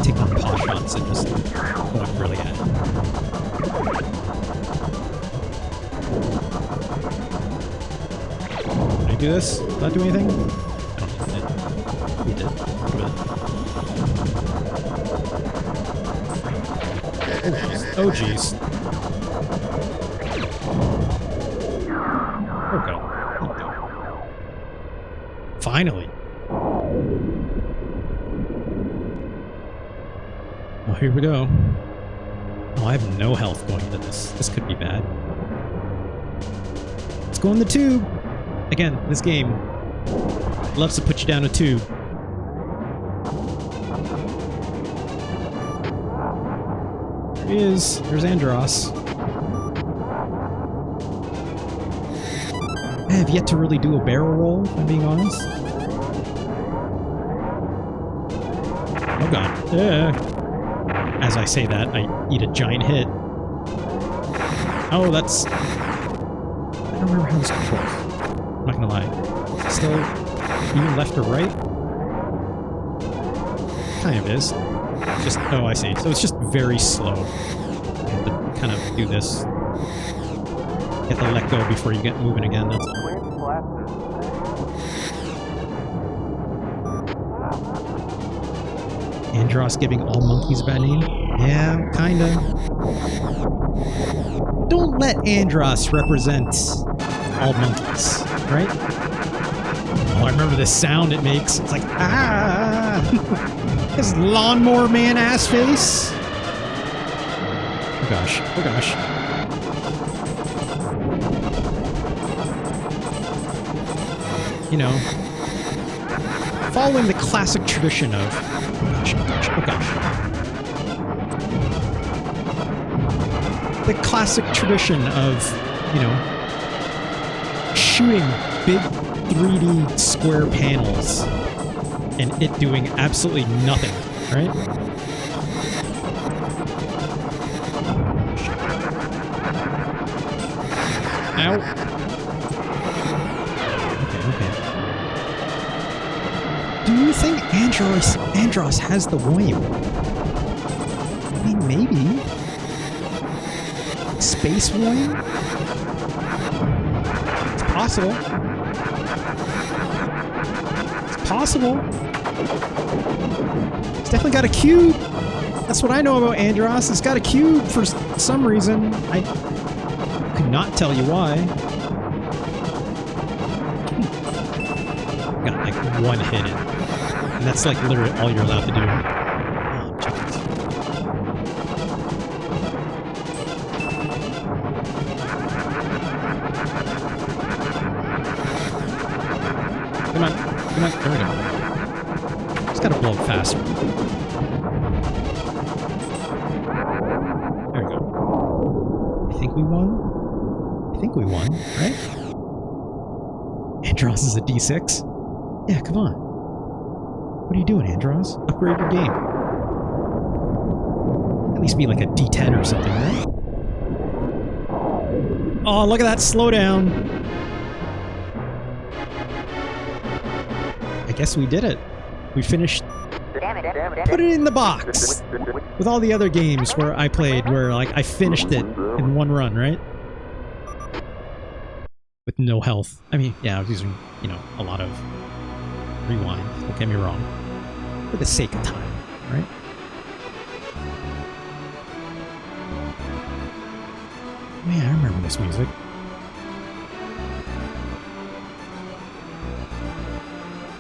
take on paw shots and just going really at it. Did I do this? Did that do anything? I don't think it did. We did. A little bit. Oh jeez. Okay. Finally. Oh, here we go. Oh, I have no health going into this. This could be bad. Let's go in the tube. Again, this game loves to put you down a tube. There he is. There's Andros. I have yet to really do a barrel roll, if I'm being honest. Oh god. Yeah. As I say that, I eat a giant hit. Oh, that's... I don't remember how this controls. I'm not gonna lie. Still even left or right? Kind of is. Just... oh, I see. So it's just very slow. You have to kind of do this. You have to let go before you get moving again, that's all. Andros giving all monkeys a bad name? Yeah, kinda. Don't let Andros represent all monkeys, right? Oh, I remember the sound it makes. It's like, ah! His lawnmower man ass face. Oh gosh, oh gosh. You know, following the classic tradition of... oh gosh, oh gosh, oh gosh. The classic tradition of, you know, shooting big 3D square panels and it doing absolutely nothing, right? Ow. Okay. Do you think Andros has the volume? I mean, maybe. Space volume? It's possible. It's possible. It's definitely got a cube. That's what I know about Andros. It's got a cube for some reason. I could not tell you why. Got like one hit in. And that's like literally all you're allowed to do. Oh, jeez. No, there we go. Just gotta blow up faster. There we go. I think we won. I think we won, right? Andros is a D6? Yeah, come on. What are you doing, Andros? Upgrade your game. At least be like a D10 or something, right? Oh, look at that slowdown. I guess we did it. We finished. Put it in the box. With all the other games where I played, where like I finished it in one run, right? With no health. I mean, yeah, I was using, you know, a lot of rewind. Don't get me wrong. For the sake of time, right? Man, I remember this music.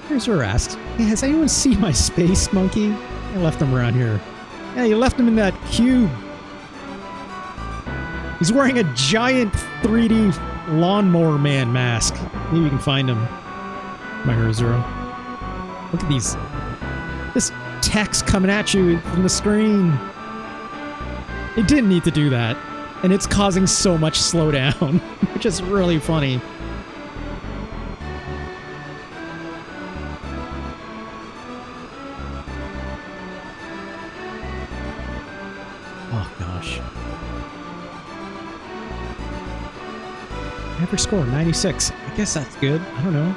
Here's where asks, hey, has anyone seen my space monkey? I left him around here. Yeah, you left him in that cube. He's wearing a giant 3D lawnmower man mask. Maybe we can find him. My Hero Zero. Look at these. This text coming at you from the screen. It didn't need to do that. And it's causing so much slowdown, which is really funny. Oh, gosh. Average score, 96. I guess that's good. I don't know.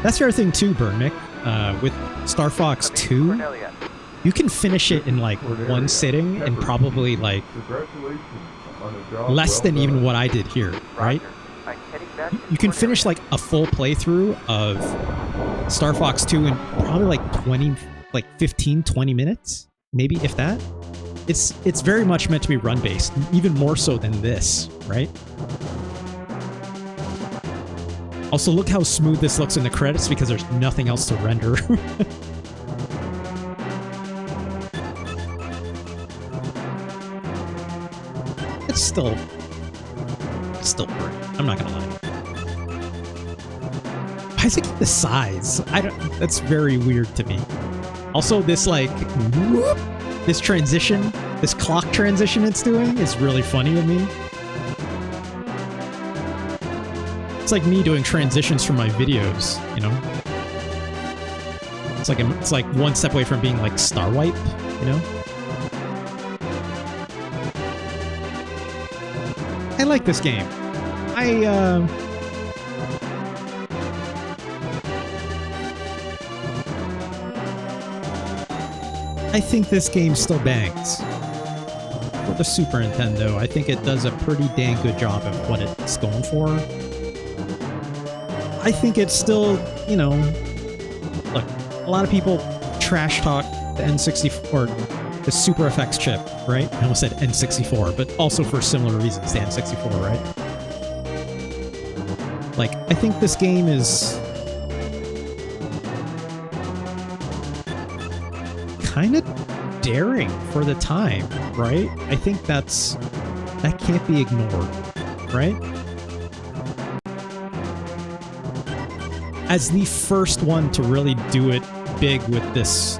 That's the other thing too, Burnmick. With Star Fox 2, you can finish it in like one sitting and probably like less than even what I did here, right? You can finish like a full playthrough of Star Fox 2 in probably like 15, 20 minutes, maybe if that. It's very much meant to be run-based, even more so than this, right? Also, look how smooth this looks in the credits because there's nothing else to render. It's still great. I'm not gonna lie. Why is it the size? That's very weird to me. Also, this like whoop, this transition, this clock transition it's doing is really funny to me. It's like me doing transitions from my videos, you know? It's like one step away from being like Star Wipe, you know? I like this game. I think this game still bangs. For the Super Nintendo, I think it does a pretty dang good job of what it's going for. I think it's still, you know, look, a lot of people trash talk the N64, or the Super FX chip, right? I almost said N64, but also for similar reasons, the N64, right? Like, I think this game is kind of daring for the time, right? I think that can't be ignored, right? As the first one to really do it big with this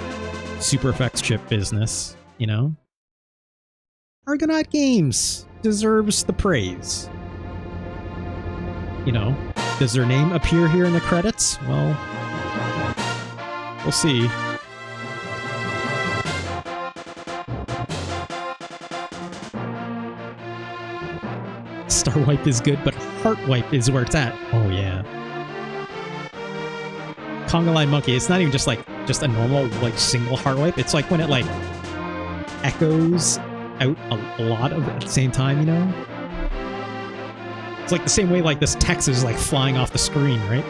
Super FX chip business, you know? Argonaut Games deserves the praise. You know, does their name appear here in the credits? Well, we'll see. Star Wipe is good, but Heart Wipe is where it's at. Oh, yeah. Conga Line Monkey, it's not even just a normal, like, single Heart Wipe. It's like when it, like, echoes out a lot of at the same time, you know? It's like the same way, like, this text is, like, flying off the screen, right?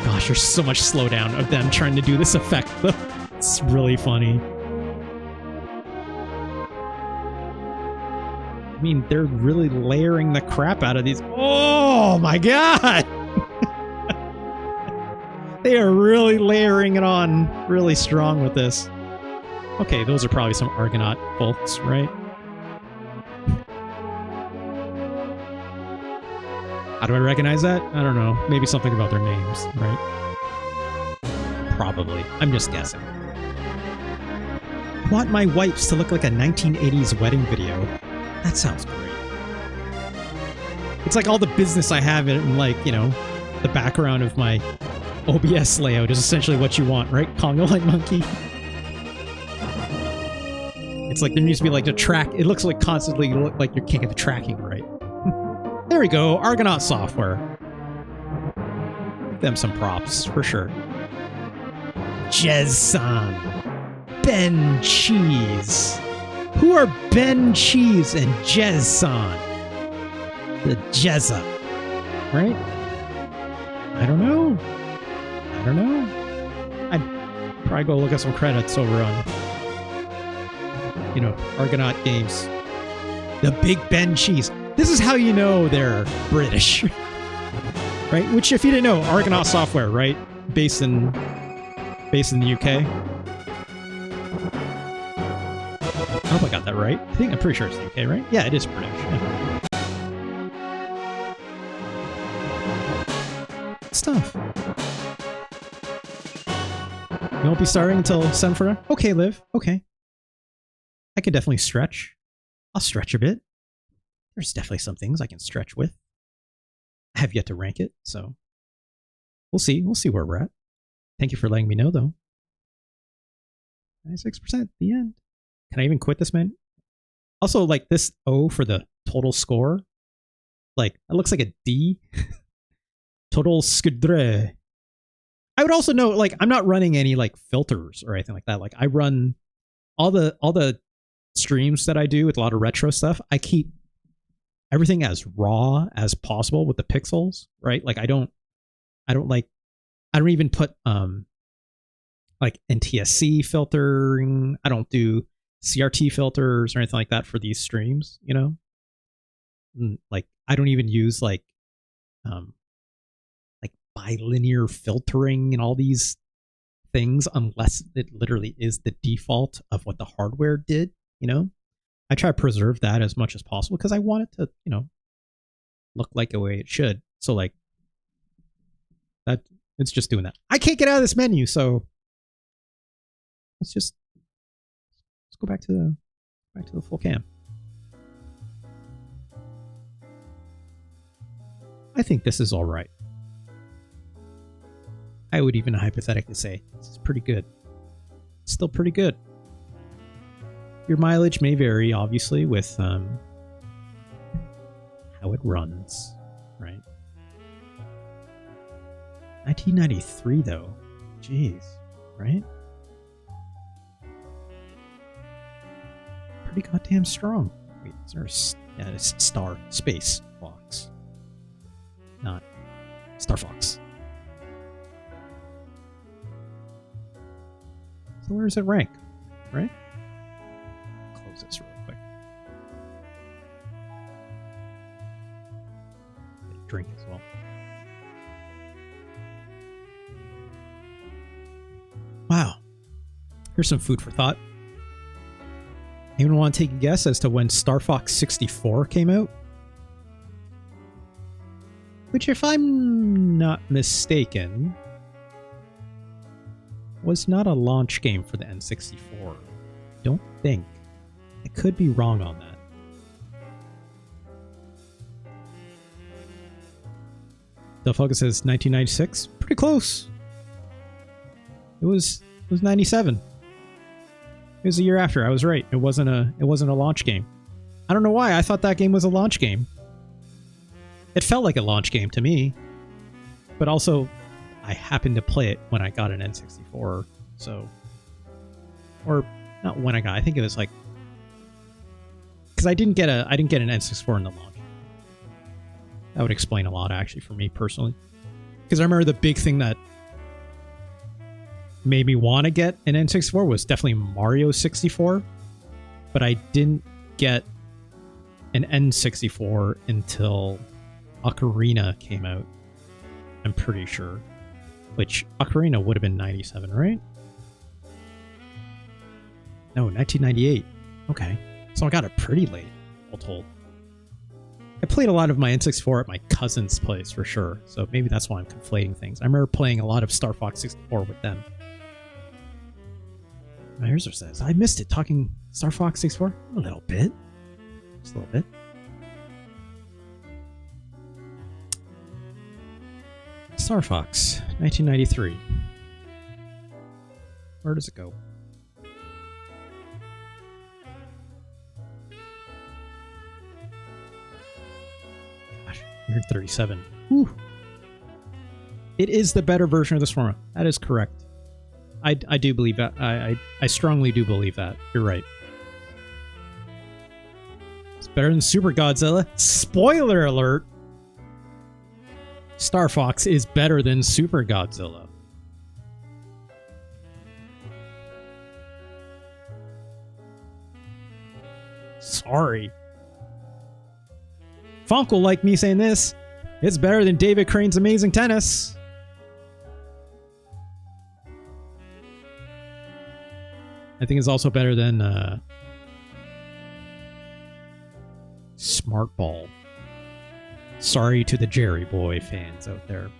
Gosh, there's so much slowdown of them trying to do this effect, though. It's really funny. I mean, they're really layering the crap out of these. Oh my god! They are really layering it on really strong with this. Okay, those are probably some Argonaut folks, right? How do I recognize that? I don't know. Maybe something about their names, right? Probably. I'm just guessing. I want my wipes to look like a 1980s wedding video. That sounds great. It's like all the business I have in, like, you know, the background of my OBS layout is essentially what you want, right? Congo Line Monkey. It's like there needs to be like the track. It looks like constantly you look like you can't get the tracking right. There we go. Argonaut software. Give them some props for sure. Jez-san. Ben Cheese. Who are Ben Cheese and Jez-san? The Jezza. Right? I don't know. I'd probably go look at some credits over on, you know, Argonaut Games. The Big Ben Cheese. This is how you know they're British. Right? Which, if you didn't know, Argonaut software, right? Based in the UK. I hope I got that right. I'm pretty sure it's the UK, right? Yeah, it is British. Yeah. Stuff. You won't be starting until 7 for now? Okay, Liv. Okay. I could definitely stretch. I'll stretch a bit. There's definitely some things I can stretch with. I have yet to rank it, so we'll see. We'll see where we're at. Thank you for letting me know, though. 96%, the end. Can I even quit this, man? Also, like, this O for the total score, like, it looks like a D. Total skudre. I would also note, like, I'm not running any, like, filters or anything like that. Like, I run all the streams that I do with a lot of retro stuff. I keep everything as raw as possible with the pixels, right? Like, I don't even put like NTSC filtering. I don't do CRT filters or anything like that for these streams, you know? Like, I don't even use like bilinear filtering and all these things unless it literally is the default of what the hardware did, you know? I try to preserve that as much as possible because I want it to, you know, look like the way it should. So like that, it's just doing that. I can't get out of this menu, so let's go back to the full cam. I think this is all right. I would even hypothetically say this is pretty good. It's still pretty good. Your mileage may vary, obviously, with how it runs, right? 1993, though. Jeez, right? Pretty goddamn strong. Wait, is there yeah, it's Star Space Fox. Not Star Fox. So where does it rank, right? Close this real quick. Get a drink as well. Wow. Here's some food for thought. Anyone want to take a guess as to when Star Fox 64 came out? Which, if I'm not mistaken, was not a launch game for the N64. Don't think. I could be wrong on that. The focus says 1996. Pretty close. It was 97. It was a year after. I was right. It wasn't a launch game. I don't know why. I thought that game was a launch game. It felt like a launch game to me. But also, I happened to play it when I got an N64. So, or not when I got. I think it was like because I didn't get an N64 in the launch. That would explain a lot, actually, for me personally. Because I remember the big thing that made me want to get an N64 was definitely Mario 64, but I didn't get an N64 until Ocarina came out. I'm pretty sure. Which, Ocarina would have been 97, right? No, 1998. Okay. So I got it pretty late, all told. I played a lot of my N64 at my cousin's place for sure, so maybe that's why I'm conflating things. I remember playing a lot of Star Fox 64 with them. Here's what it says. I missed it talking Star Fox 64 a little bit. Just a little bit. Star Fox, 1993. Where does it go? Gosh, 137. Whew. It is the better version of this format. That is correct. I do believe that. I strongly do believe that. You're right. It's better than Super Godzilla. Spoiler alert! Star Fox is better than Super Godzilla. Sorry. Funk will like me saying this. It's better than David Crane's Amazing Tennis. I think it's also better than Smart Ball. Sorry to the Jerry Boy fans out there.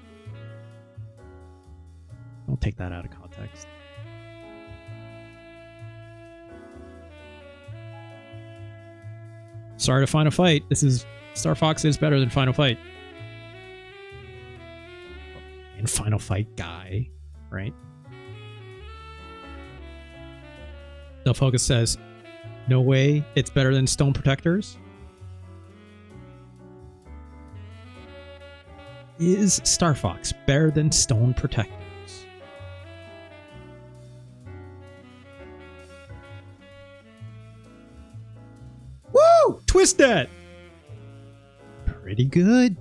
Don't take that out of context. Sorry to Final Fight. This is Star Fox is better than Final Fight. And Final Fight guy, right? The Focus says, no way it's better than Stone Protectors. Is Star Fox better than Stone Protectors? Woo! Twist that! Pretty good.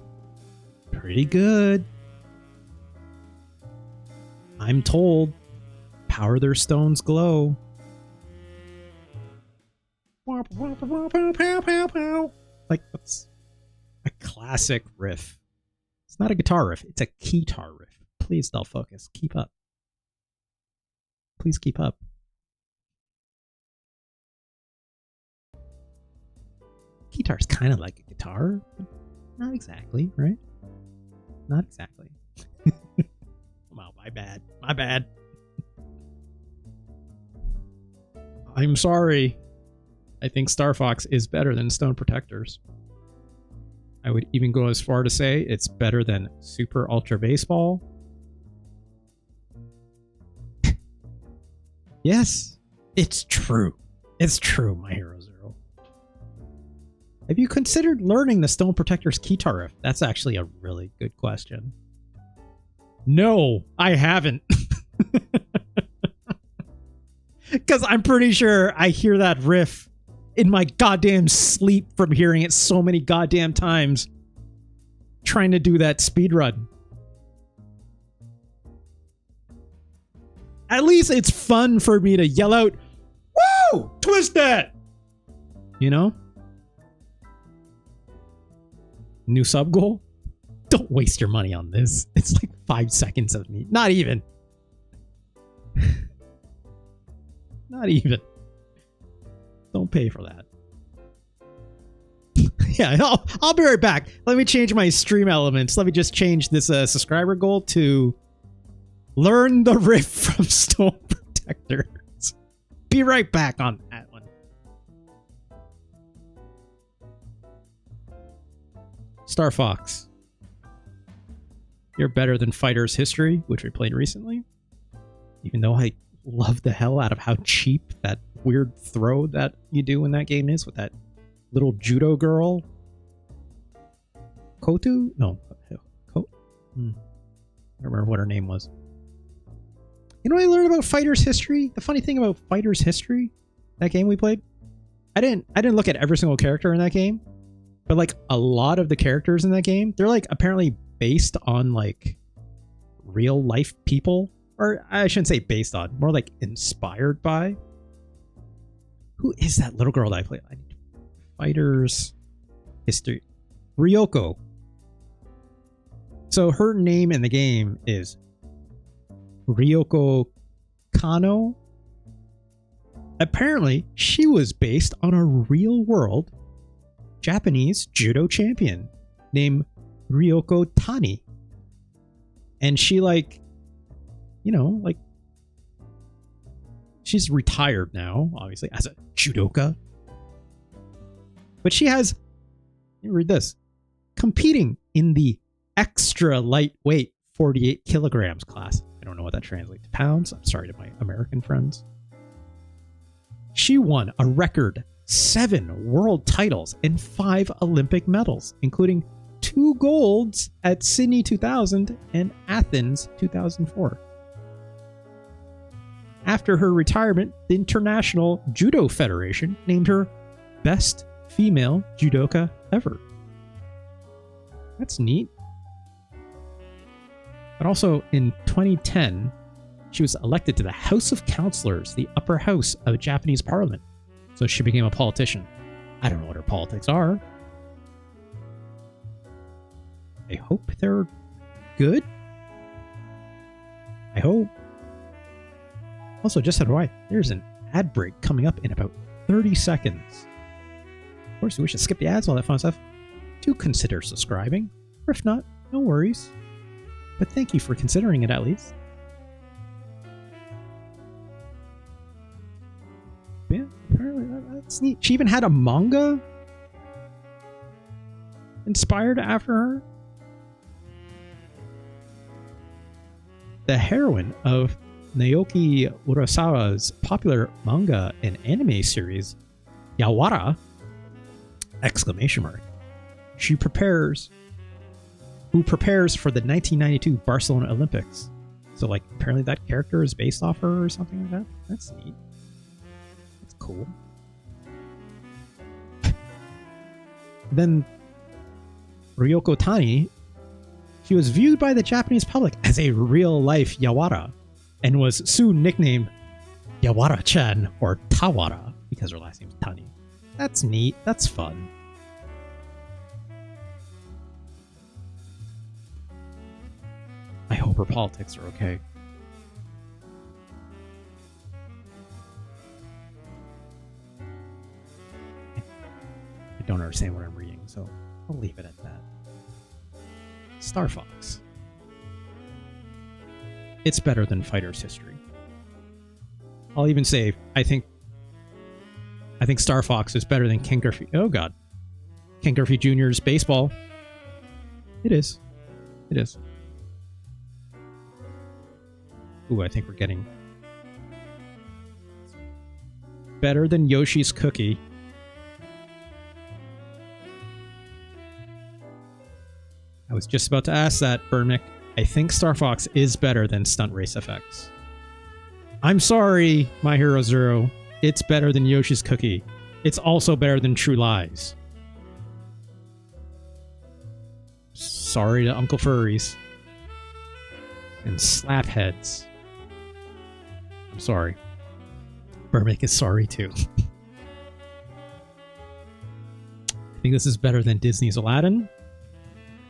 Pretty good. I'm told. Power their stones glow. Like, that's a classic riff. It's not a guitar riff, it's a keytar riff. Please, Del Focus, keep up. Please keep up. Guitar's kind of like a guitar, but not exactly, right? Not exactly. Wow, my bad. My bad. I'm sorry. I think Star Fox is better than Stone Protectors. I would even go as far to say it's better than Super Ultra Baseball. Yes, it's true. It's true, My Hero Zero. Have you considered learning the Stone Protectors keytar riff? That's actually a really good question. No, I haven't. Because I'm pretty sure I hear that riff in my goddamn sleep from hearing it so many goddamn times trying to do that speed run. At least it's fun for me to yell out, "Woo! Twist that!" You know? New sub goal? Don't waste your money on this. It's like 5 seconds of me. Not even. Not even. Don't pay for that. Yeah, I'll be right back. Let me change my stream elements. Let me just change this subscriber goal to learn the riff from Stone Protectors. Be right back on that one. Star Fox. You're better than Fighter's History, which we played recently. Even though I love the hell out of how cheap that weird throw that you do in that game is with that little judo girl. Kotu? No. I don't remember what her name was. You know what I learned about Fighter's History? The funny thing about Fighter's History, that game we played, I didn't look at every single character in that game, but like a lot of the characters in that game, they're like apparently based on like real life people. Or I shouldn't say based on, more like inspired by. Who is that little girl that I played? Fighter's History. Ryoko. So her name in the game is Ryoko Kano. Apparently, she was based on a real world Japanese judo champion named Ryoko Tani. And she she's retired now, obviously, as a judoka. But she has, read this, competing in the extra lightweight 48 kilograms class. I don't know what that translates to pounds. I'm sorry to my American friends. She won a record 7 world titles and 5 Olympic medals, including 2 golds at Sydney 2000 and Athens 2004. After her retirement, the International Judo Federation named her Best Female Judoka Ever. That's neat. But also in 2010, she was elected to the House of Councillors, the upper house of Japanese parliament. So she became a politician. I don't know what her politics are. I hope they're good. I hope. Also, just FYI, there's an ad break coming up in about 30 seconds. Of course, we should skip the ads, all that fun stuff. Do consider subscribing. Or if not, no worries. But thank you for considering it at least. Yeah, apparently that's neat. She even had a manga inspired after her. The heroine of Naoki Urasawa's popular manga and anime series, Yawara! Who prepares for the 1992 Barcelona Olympics. So, apparently that character is based off her or something like that. That's neat. That's cool. Then, Ryoko Tani, she was viewed by the Japanese public as a real-life Yawara, and was soon nicknamed Yawara-chan or Tawara because her last name is Tani. That's neat. That's fun. I hope her politics are okay. I don't understand what I'm reading, so I'll leave it at that. Star Fox. It's better than Fighter's History. I'll even say I think Star Fox is better than Ken Griffey. Oh god. Ken Griffey Jr.'s baseball. It is. It is. Ooh, I think we're getting better than Yoshi's Cookie. I was just about to ask that, Burmick. I think Star Fox is better than Stunt Race FX. I'm sorry, My Hero Zero. It's better than Yoshi's Cookie. It's also better than True Lies. Sorry to Uncle Furries. And Slapheads. I'm sorry. Burmick is sorry too. I think this is better than Disney's Aladdin.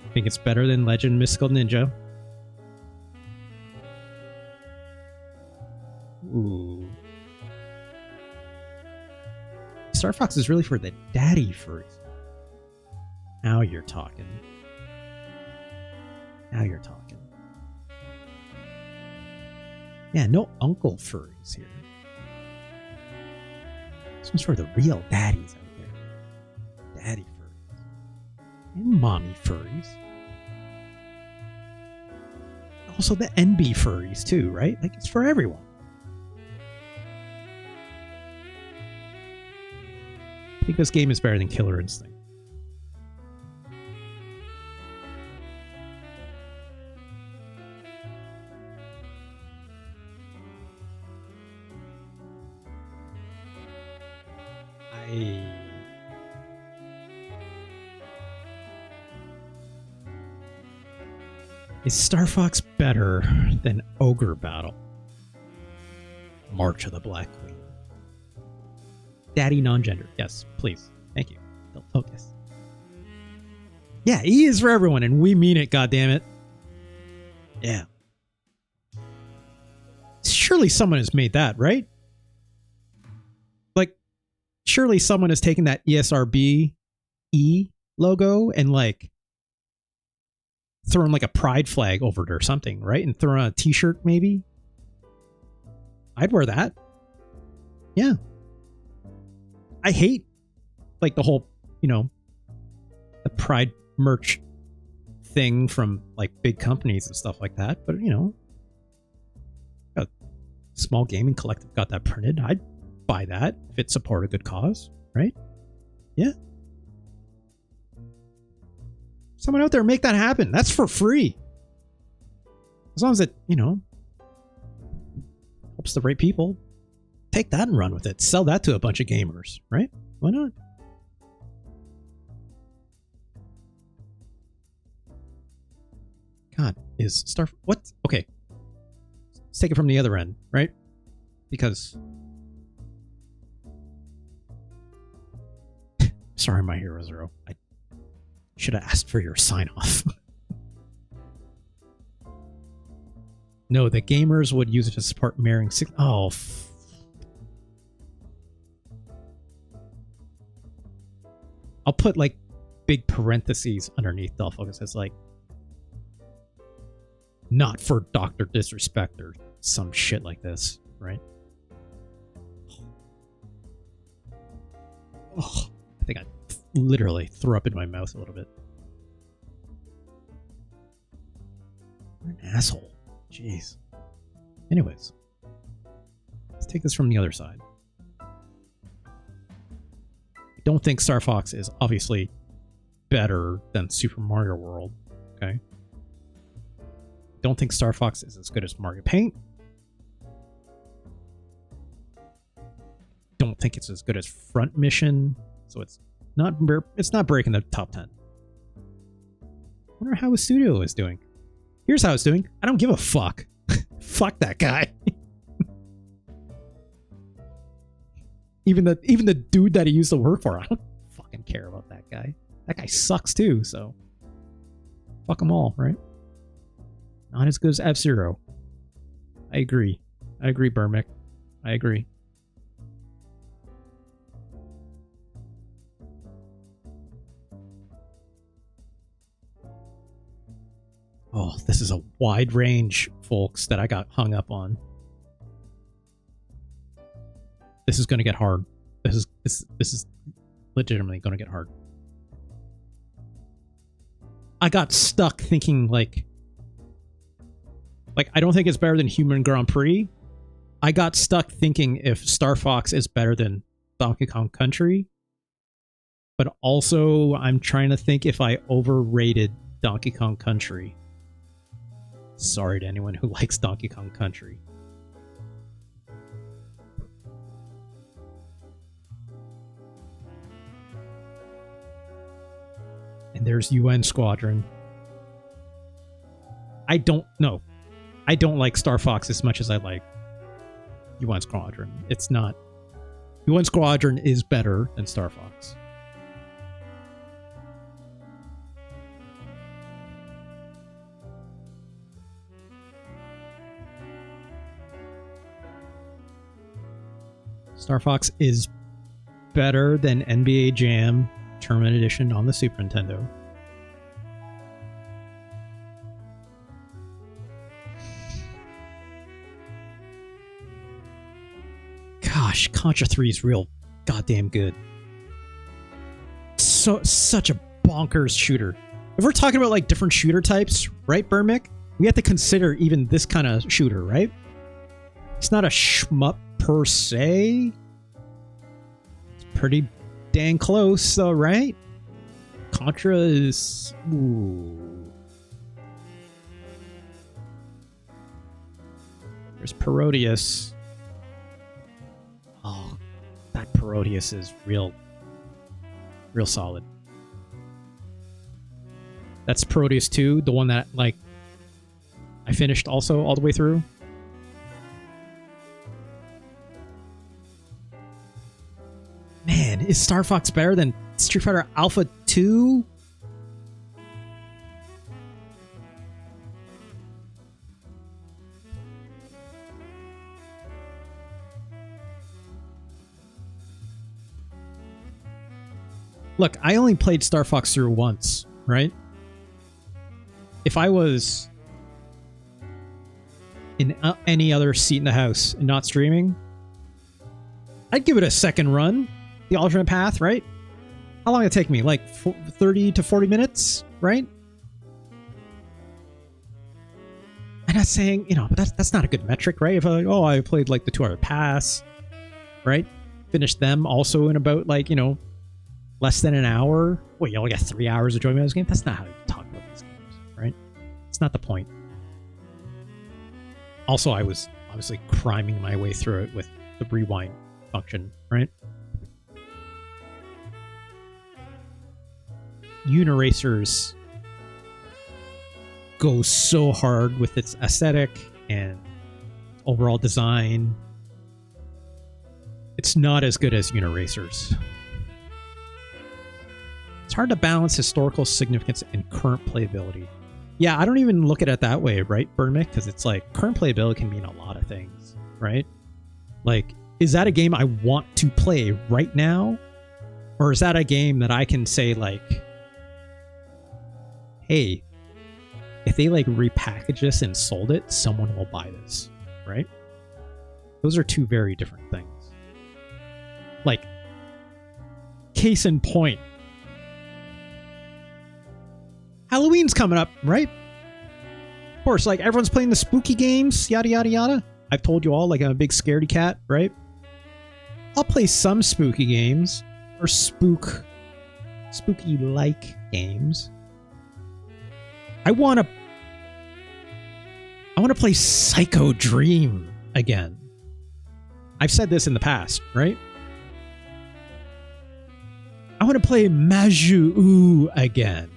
I think it's better than Legend Mystical Ninja. Ooh. Star Fox is really for the daddy furries. Now you're talking. Now you're talking. Yeah, no uncle furries here. This one's for the real daddies out there. Daddy furries. And mommy furries. Also the NB furries too, right? It's for everyone. I think this game is better than Killer Instinct. Is Star Fox better than Ogre Battle? March of the Black Queen. Daddy non-gender. Yes, please. Thank you. Don't focus. Yeah, E is for everyone, and we mean it, goddammit. Yeah. Surely someone has made that, right? Surely someone has taken that ESRB, E logo and like throwing like a pride flag over it or something, right? And throwing on a t-shirt maybe. I'd wear that. Yeah. I hate like the whole, the pride merch thing from like big companies and stuff like that. But a small gaming collective got that printed. I'd buy that if it supported a good cause, right? Yeah. Someone out there make that happen. That's for free. As long as it, helps the right people. Take that and run with it. Sell that to a bunch of gamers, right? Why not? God, is Star... What? Okay. Let's take it from the other end, right? Because... Sorry, my Hero Zero. I should have asked for your sign-off. No, the gamers would use it to support marrying six... Oh, I'll put, like, big parentheses underneath Dull Focus. It's like... Not for Dr. Disrespect or some shit like this, right? Oh, I think I literally threw up in my mouth a little bit. What an asshole. Jeez. Anyways, let's take this from the other side. I don't think Star Fox is obviously better than Super Mario World, okay? Don't think Star Fox is as good as Mario Paint. Don't think it's as good as Front Mission, so it's not breaking the top 10. I wonder how his studio is doing. Here's how it's doing. I don't give a fuck. Fuck that guy. even the dude that he used to work for, I don't fucking care about that guy. That guy sucks too, so fuck them all, right? Not as good as F-Zero. I agree. Burmick. I agree. Oh, this is a wide range, folks, that I got hung up on. This is going to get hard. This is legitimately going to get hard. I got stuck thinking like I don't think it's better than Human Grand Prix. I got stuck thinking if Star Fox is better than Donkey Kong Country. But also, I'm trying to think if I overrated Donkey Kong Country. Sorry to anyone who likes Donkey Kong Country. And there's UN Squadron. I don't know. I don't like Star Fox as much as I like UN Squadron. It's not. UN Squadron is better than Star Fox. Star Fox is better than NBA Jam Tournament Edition on the Super Nintendo. Gosh, Contra 3 is real goddamn good. Such a bonkers shooter. If we're talking about like different shooter types, right, Burmick? We have to consider even this kind of shooter, right? It's not a shmup per se. It's pretty dang close, though, right? Contra is... Ooh. There's Parodius. Oh, that Parodius is real solid. That's Parodius 2, the one that, like, I finished also all the way through. Man, is Star Fox better than Street Fighter Alpha 2? Look, I only played Star Fox through once, right? If I was in any other seat in the house and not streaming, I'd give it a second run. The alternate path, right? How long did it take me? Like 30 to 40 minutes, right? I'm not saying, but that's not a good metric, right? If I played like the 2-hour pass, right? Finished them also in about like, less than an hour. Wait, you only got 3 hours of enjoyment of this game? That's not how you talk about these games, right? It's not the point. Also, I was obviously criming my way through it with the rewind function, right? Uniracers goes so hard with its aesthetic and overall design. It's not as good as Uniracers. It's hard to balance historical significance and current playability. Yeah, I don't even look at it that way, right, Burnmick? Because it's like current playability can mean a lot of things, right? Like, is that a game I want to play right now? Or is that a game that I can say, like, hey, if they like repackage this and sold it, someone will buy this, right? Those are two very different things. Like, case in point, Halloween's coming up, right? Of course, like everyone's playing the spooky games, yada yada yada. I've told you all, like I'm a big scaredy cat, right? I'll play some spooky games or spooky-like games. I want to play Psycho Dream again. I've said this in the past, right? I want to play Majou again.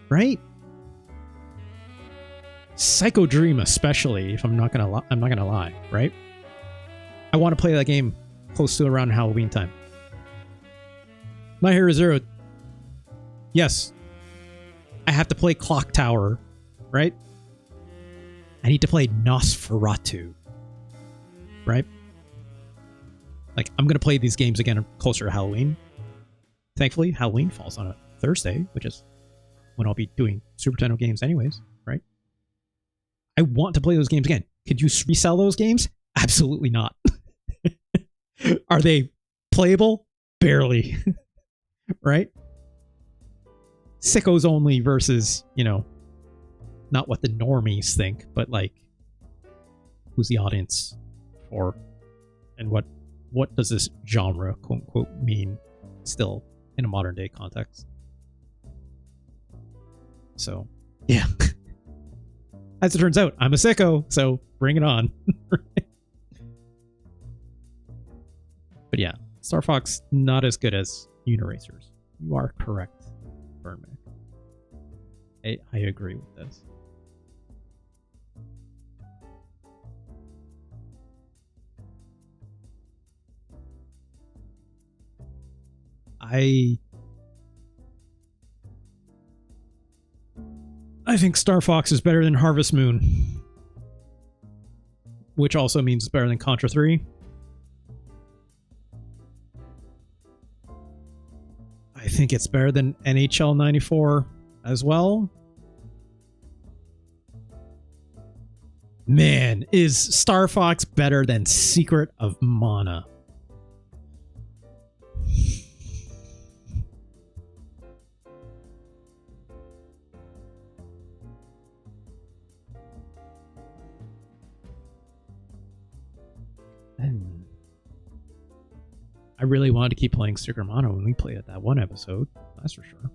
Right? Psycho Dream especially, if I'm not gonna lie, right? I want to play that game close to around Halloween time. My Hero Zero. Yes. I have to play Clock Tower, right? I need to play Nosferatu, right? Like, I'm going to play these games again closer to Halloween. Thankfully, Halloween falls on a Thursday, which is when I'll be doing Super Nintendo games anyways, right? I want to play those games again. Could you resell those games? Absolutely not. Are they playable? Barely. Right? Sickos only versus, not what the normies think, but like, who's the audience for? And what does this genre, quote unquote, mean still in a modern day context? So, yeah. As it turns out, I'm a sicko, so bring it on. But yeah, Star Fox, not as good as Uniracers. You are correct, Burnman. I agree with this. I think Star Fox is better than Harvest Moon, which also means it's better than Contra 3. I think it's better than NHL 94 as well. Man, is Star Fox better than Secret of Mana? I really wanted to keep playing Secret of Mana when we played it that one episode. That's for sure.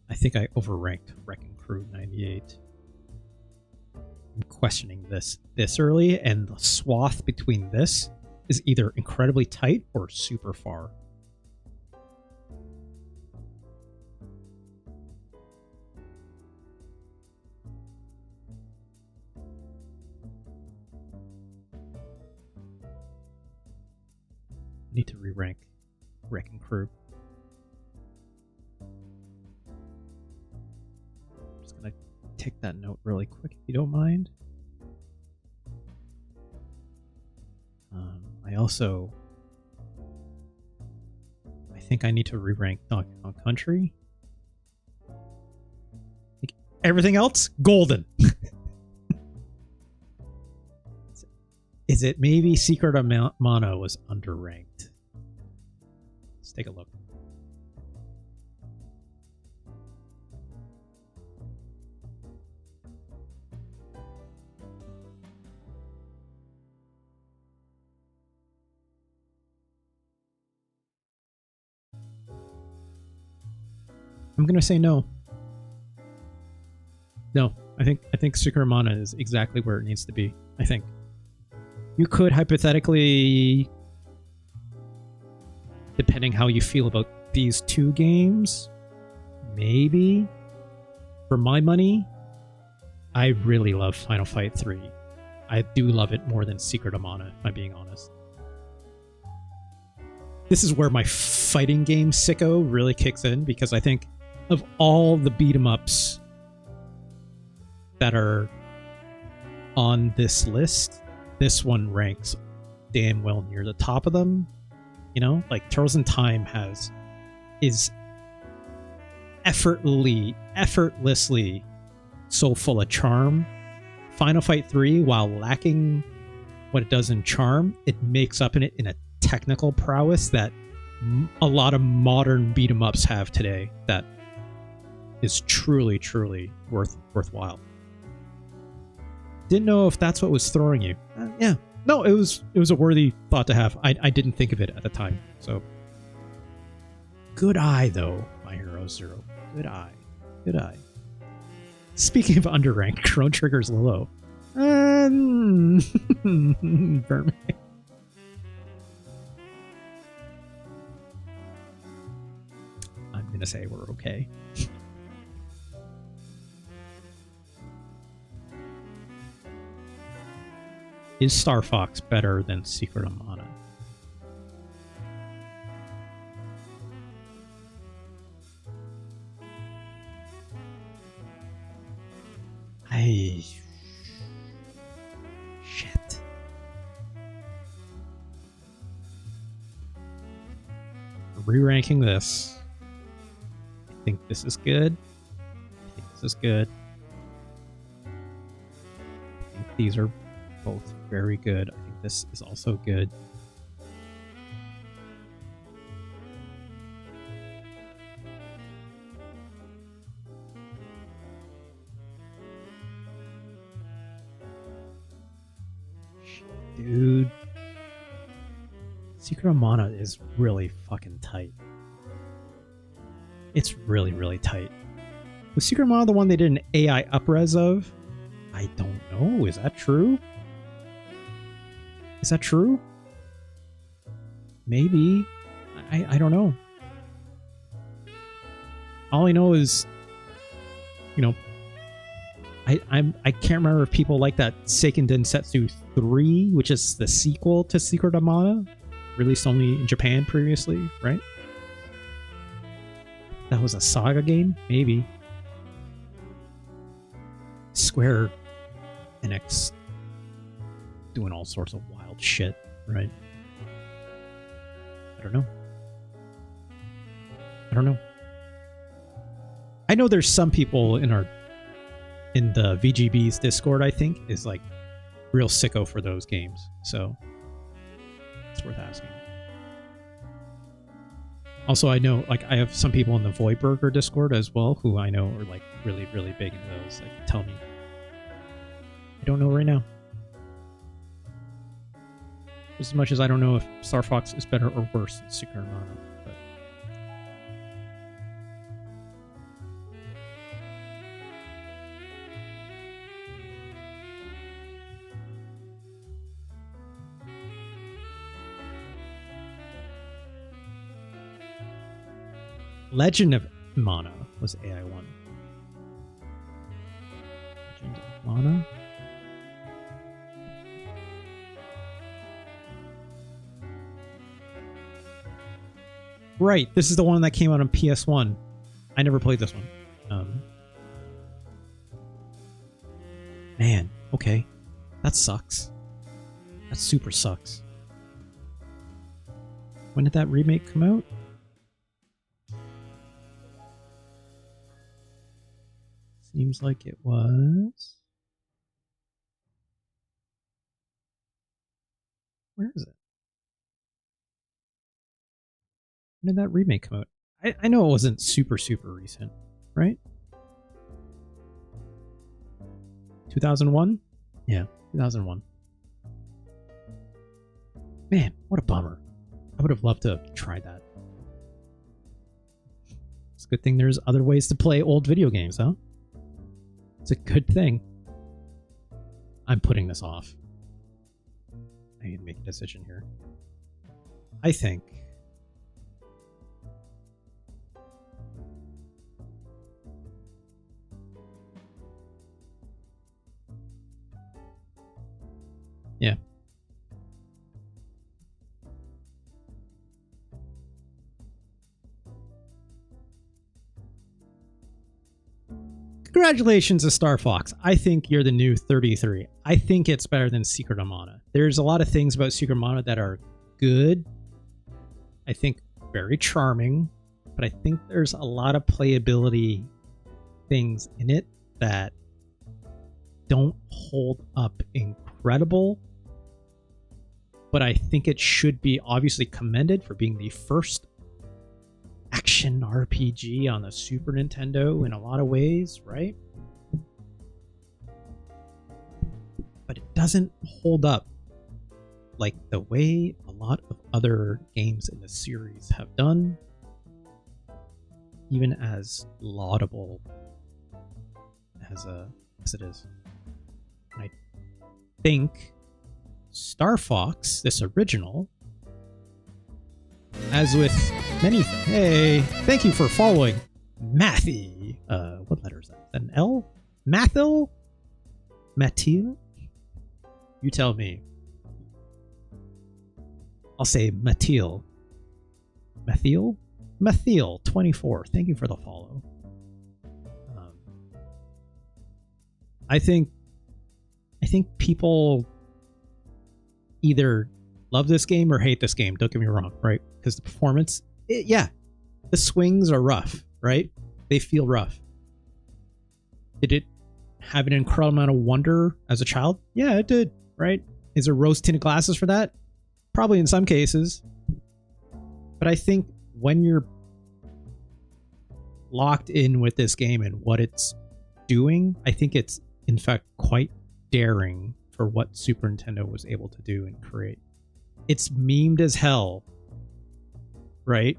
I think I overranked Wrecking Crew 98. I'm questioning this early, and the swath between this is either incredibly tight or super far. Need to re-rank Wrecking Crew. I'm just gonna take that note really quick if you don't mind. I think I need to re-rank Donkey Kong Country. Like everything else, golden. Is it maybe Secret of Mana was underranked? Let's take a look. I'm gonna say no. No, I think Secret of Mana is exactly where it needs to be. I think you could hypothetically, depending how you feel about these two games, maybe. For my money, I really love Final Fight 3. I do love it more than Secret of Mana, if I'm being honest. This is where my fighting game sicko really kicks in, because I think of all the beat-em-ups that are on this list, this one ranks damn well near the top of them. You know, like Turtles in Time is effortlessly so full of charm. Final Fight 3, while lacking what it does in charm, it makes up in it in a technical prowess that a lot of modern beat-em-ups have today that is truly worthwhile. Didn't know if that's what was throwing you. Yeah, no, it was a worthy thought to have. I didn't think of it at the time. So good eye though, My Hero Zero. Good eye. Speaking of underranked, Chrono Trigger's low. Burn me. I'm gonna say we're okay. Is Star Fox better than Secret of Mana? Shit. Re-ranking this. I think this is good. I think these are both very good. I think this is also good. Dude, Secret of Mana is really fucking tight. It's really tight. Was Secret of Mana the one they did an AI upres of? I don't know. Is that true? Is that true? Maybe. I don't know. All I know is, you know, I can't remember if people like that Seiken Densetsu 3, which is the sequel to Secret of Mana, released only in Japan previously, right? That was a Saga game? Maybe. Square Enix doing all sorts of wild shit, right? I don't know. I know there's some people in the VGB's Discord, I think, is like real sicko for those games. So it's worth asking. Also, I know, like, I have some people in the Voidburger Discord as well who I know are like really big into those. Like, tell me. I don't know right now. As much as I don't know if Star Fox is better or worse than Secret of Mana. But Legend of Mana was AI1. Legend of Mana? Right, this is the one that came out on PS1. I never played this one. Man, okay. That sucks. That super sucks. When did that remake come out? Seems like it was... Where is it? When did that remake come out? I know it wasn't super recent, right? 2001? Yeah, 2001. Man, what a bummer. I would have loved to have tried that. It's a good thing there's other ways to play old video games, huh? It's a good thing. I'm putting this off. I need to make a decision here. I think... Yeah. Congratulations to Star Fox. I think you're the new 33. I think it's better than Secret of Mana. There's a lot of things about Secret of Mana that are good. I think very charming. But I think there's a lot of playability things in it that don't hold up incredible. But I think it should be obviously commended for being the first action RPG on the Super Nintendo in a lot of ways, right? But it doesn't hold up like the way a lot of other games in the series have done, even as laudable as it is. And I think Star Fox, this original, as with many... Hey, thank you for following Mathy. What letter is that? An L? Mathil? Matil? You tell me. I'll say Matil. Mathil? Mathil 24. Thank you for the follow. I think people either love this game or hate this game. Don't get me wrong, right? Because the performance, the swings are rough, right? They feel rough. Did it have an incredible amount of wonder as a child? Yeah, it did, right? Is there rose-tinted glasses for that? Probably in some cases. But I think when you're locked in with this game and what it's doing, I think it's, in fact, quite daring for what Super Nintendo was able to do and create. It's memed as hell, right?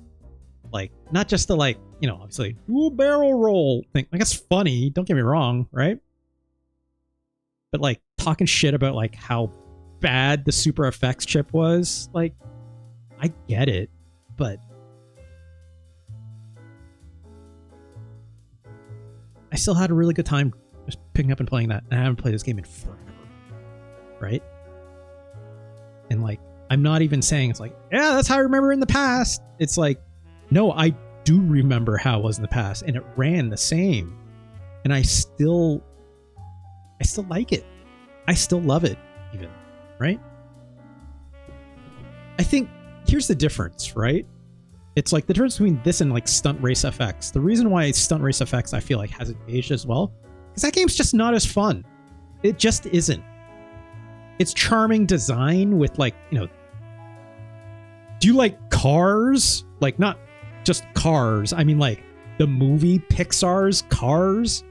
Like, not just the, like, you know, obviously, ooh, barrel roll thing. Like, it's funny, don't get me wrong, right? But, like, talking shit about, like, how bad the Super FX chip was, like, I get it, but I still had a really good time just picking up and playing that, and I haven't played this game in forever, right? And, like, I'm not even saying it's like, yeah, that's how I remember in the past. It's like, no, I do remember how it was in the past, and it ran the same, and I still like it. I still love it, even, right? I think here's the difference, right? It's like the difference between this and like Stunt Race FX. The reason why Stunt Race FX I feel like hasn't aged as well, because that game's just not as fun. It just isn't. It's charming design with, like, you know, do you like Cars? Like, not just Cars. I mean, like, the movie Pixar's Cars?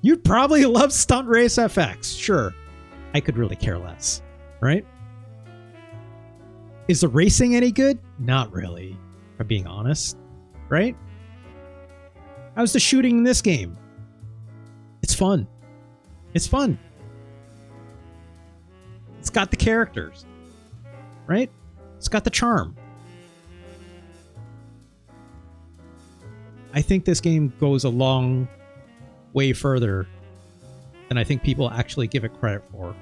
You'd probably love Stunt Race FX. Sure. I could really care less, right? Is the racing any good? Not really, if I'm being honest, right? How's the shooting in this game? It's fun. It's fun. It's got the characters, right? It's got the charm. I think this game goes a long way further than I think people actually give it credit for,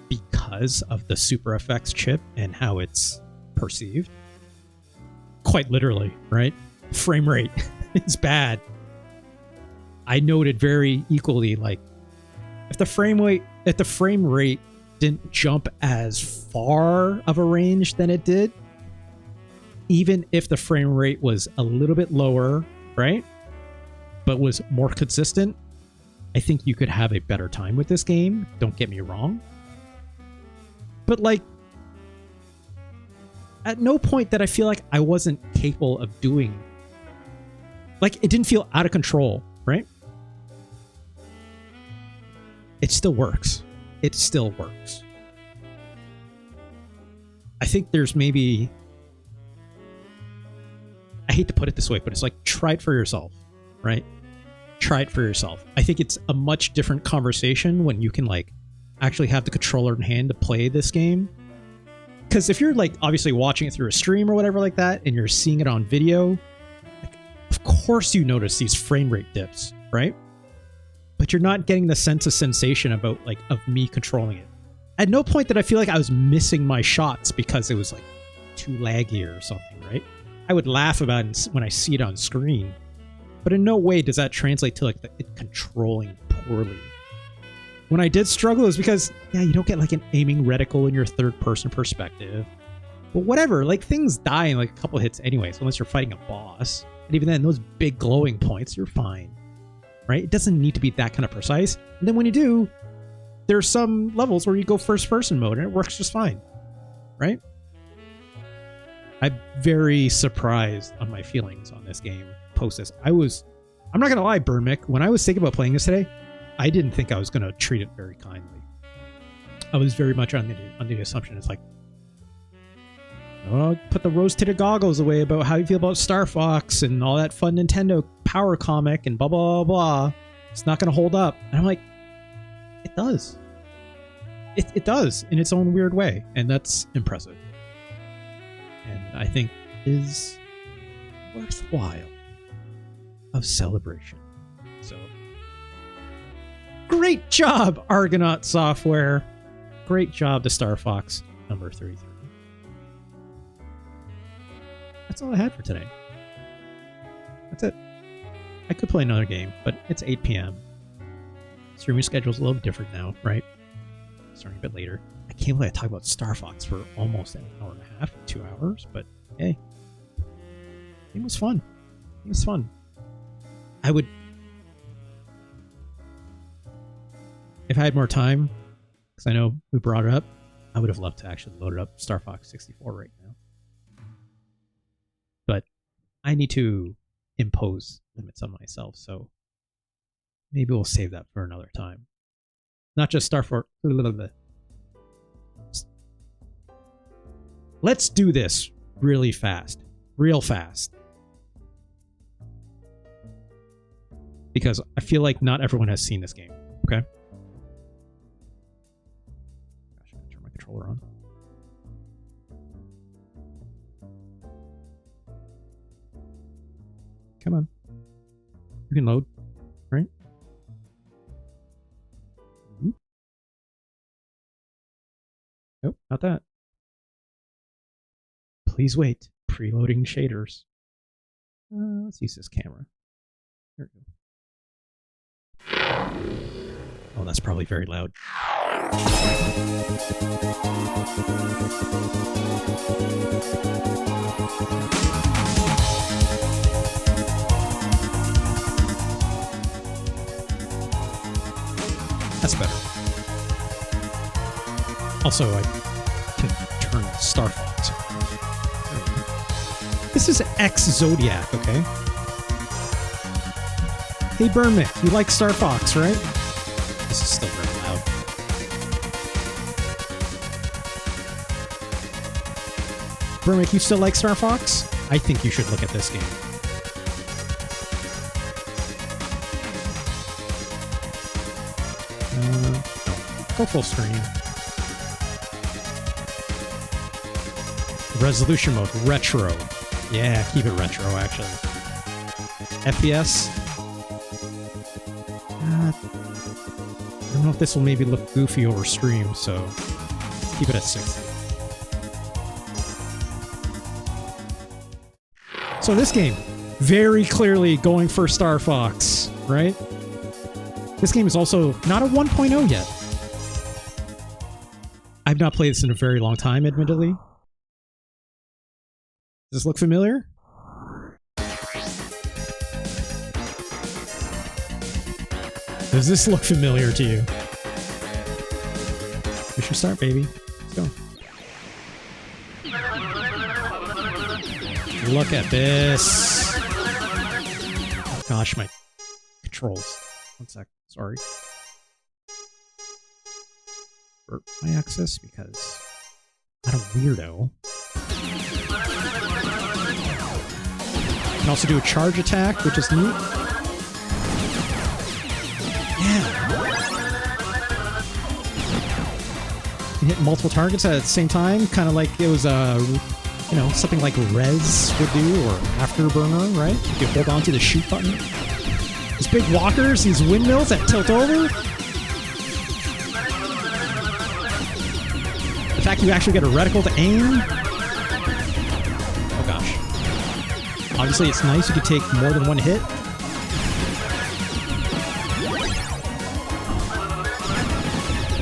because of the Super FX chip and how it's perceived. Quite literally, right? Frame rate is bad. I noted very equally, like, if the frame rate didn't jump as far of a range than it did, even if the frame rate was a little bit lower, right, but was more consistent, I think you could have a better time with this game. Don't get me wrong. But like, at no point did I feel like I wasn't capable of doing, like, it didn't feel out of control, right? It still works. It still works. I think there's maybe, I hate to put it this way, but it's like, try it for yourself, right? Try it for yourself. I think it's a much different conversation when you can like actually have the controller in hand to play this game. Because if you're like obviously watching it through a stream or whatever like that, and you're seeing it on video, like, of course you notice these frame rate dips, right? But you're not getting the sense of sensation about like of me controlling it. At no point did I feel like I was missing my shots because it was like too laggy or something, right? I would laugh about it when I see it on screen, but in no way does that translate to like it controlling poorly. When I did struggle, it was because, yeah, you don't get like an aiming reticle in your third person perspective. But whatever, like things die in like a couple hits anyways, unless you're fighting a boss. And even then, those big glowing points, you're fine. Right? It doesn't need to be that kind of precise. And then when you do, there's some levels where you go first person mode and it works just fine. Right? I'm very surprised on my feelings on this game post this. I'm not going to lie, Burnmick, when I was thinking about playing this today, I didn't think I was going to treat it very kindly. I was very much on the assumption it's like, oh, put the rose-tinted goggles away about how you feel about Star Fox and all that fun Nintendo power comic and blah, blah, blah, blah. It's not going to hold up. And I'm like, it does. It does in its own weird way. And that's impressive. And I think is worthwhile of celebration. So, great job, Argonaut Software. Great job to Star Fox number 33. That's all I had for today. That's it. I could play another game, but it's 8 p.m. Streaming schedule's a little different now, right? Starting a bit later. I can't believe I talked about Star Fox for almost an hour and a half, 2 hours, but hey. It was fun. It was fun. I would... If I had more time, because I know we brought it up, I would have loved to actually load it up Star Fox 64 right now. But I need to impose limits on myself, so maybe we'll save that for another time. Not just Star Fox. Let's do this really fast. Real fast. Because I feel like not everyone has seen this game, okay? Gosh, I'm gonna turn my controller on. Come on. You can load, right? Mm-hmm. Nope, not that. Please wait. Preloading shaders. Let's use this camera. There we go. Oh, that's probably very loud. That's better. Also, I can turn Star Fox. This is Ex-Zodiac, okay? Hey, Burnmick, you like Star Fox, right? This is still very loud. Burnmick, you still like Star Fox? I think you should look at this game. No, go full screen. Resolution mode, retro. Yeah, keep it retro, actually. FPS. I don't know if this will maybe look goofy over stream, so let's keep it at 60. So this game, very clearly going for Star Fox, right? This game is also not a 1.0 yet. I've not played this in a very long time, admittedly. Does this look familiar? Does this look familiar to you? We should start, baby. Let's go. Look at this. Oh, gosh, my controls. One sec. Sorry. For my access because I'm not a weirdo. You can also do a charge attack, which is neat. Yeah. You can hit multiple targets at the same time, kind of like it was you know, something like Res would do, or Afterburner, right? You can hold on to the shoot button. These big walkers, these windmills that tilt over. The fact you actually get a reticle to aim. Oh gosh. Obviously it's nice you can take more than one hit.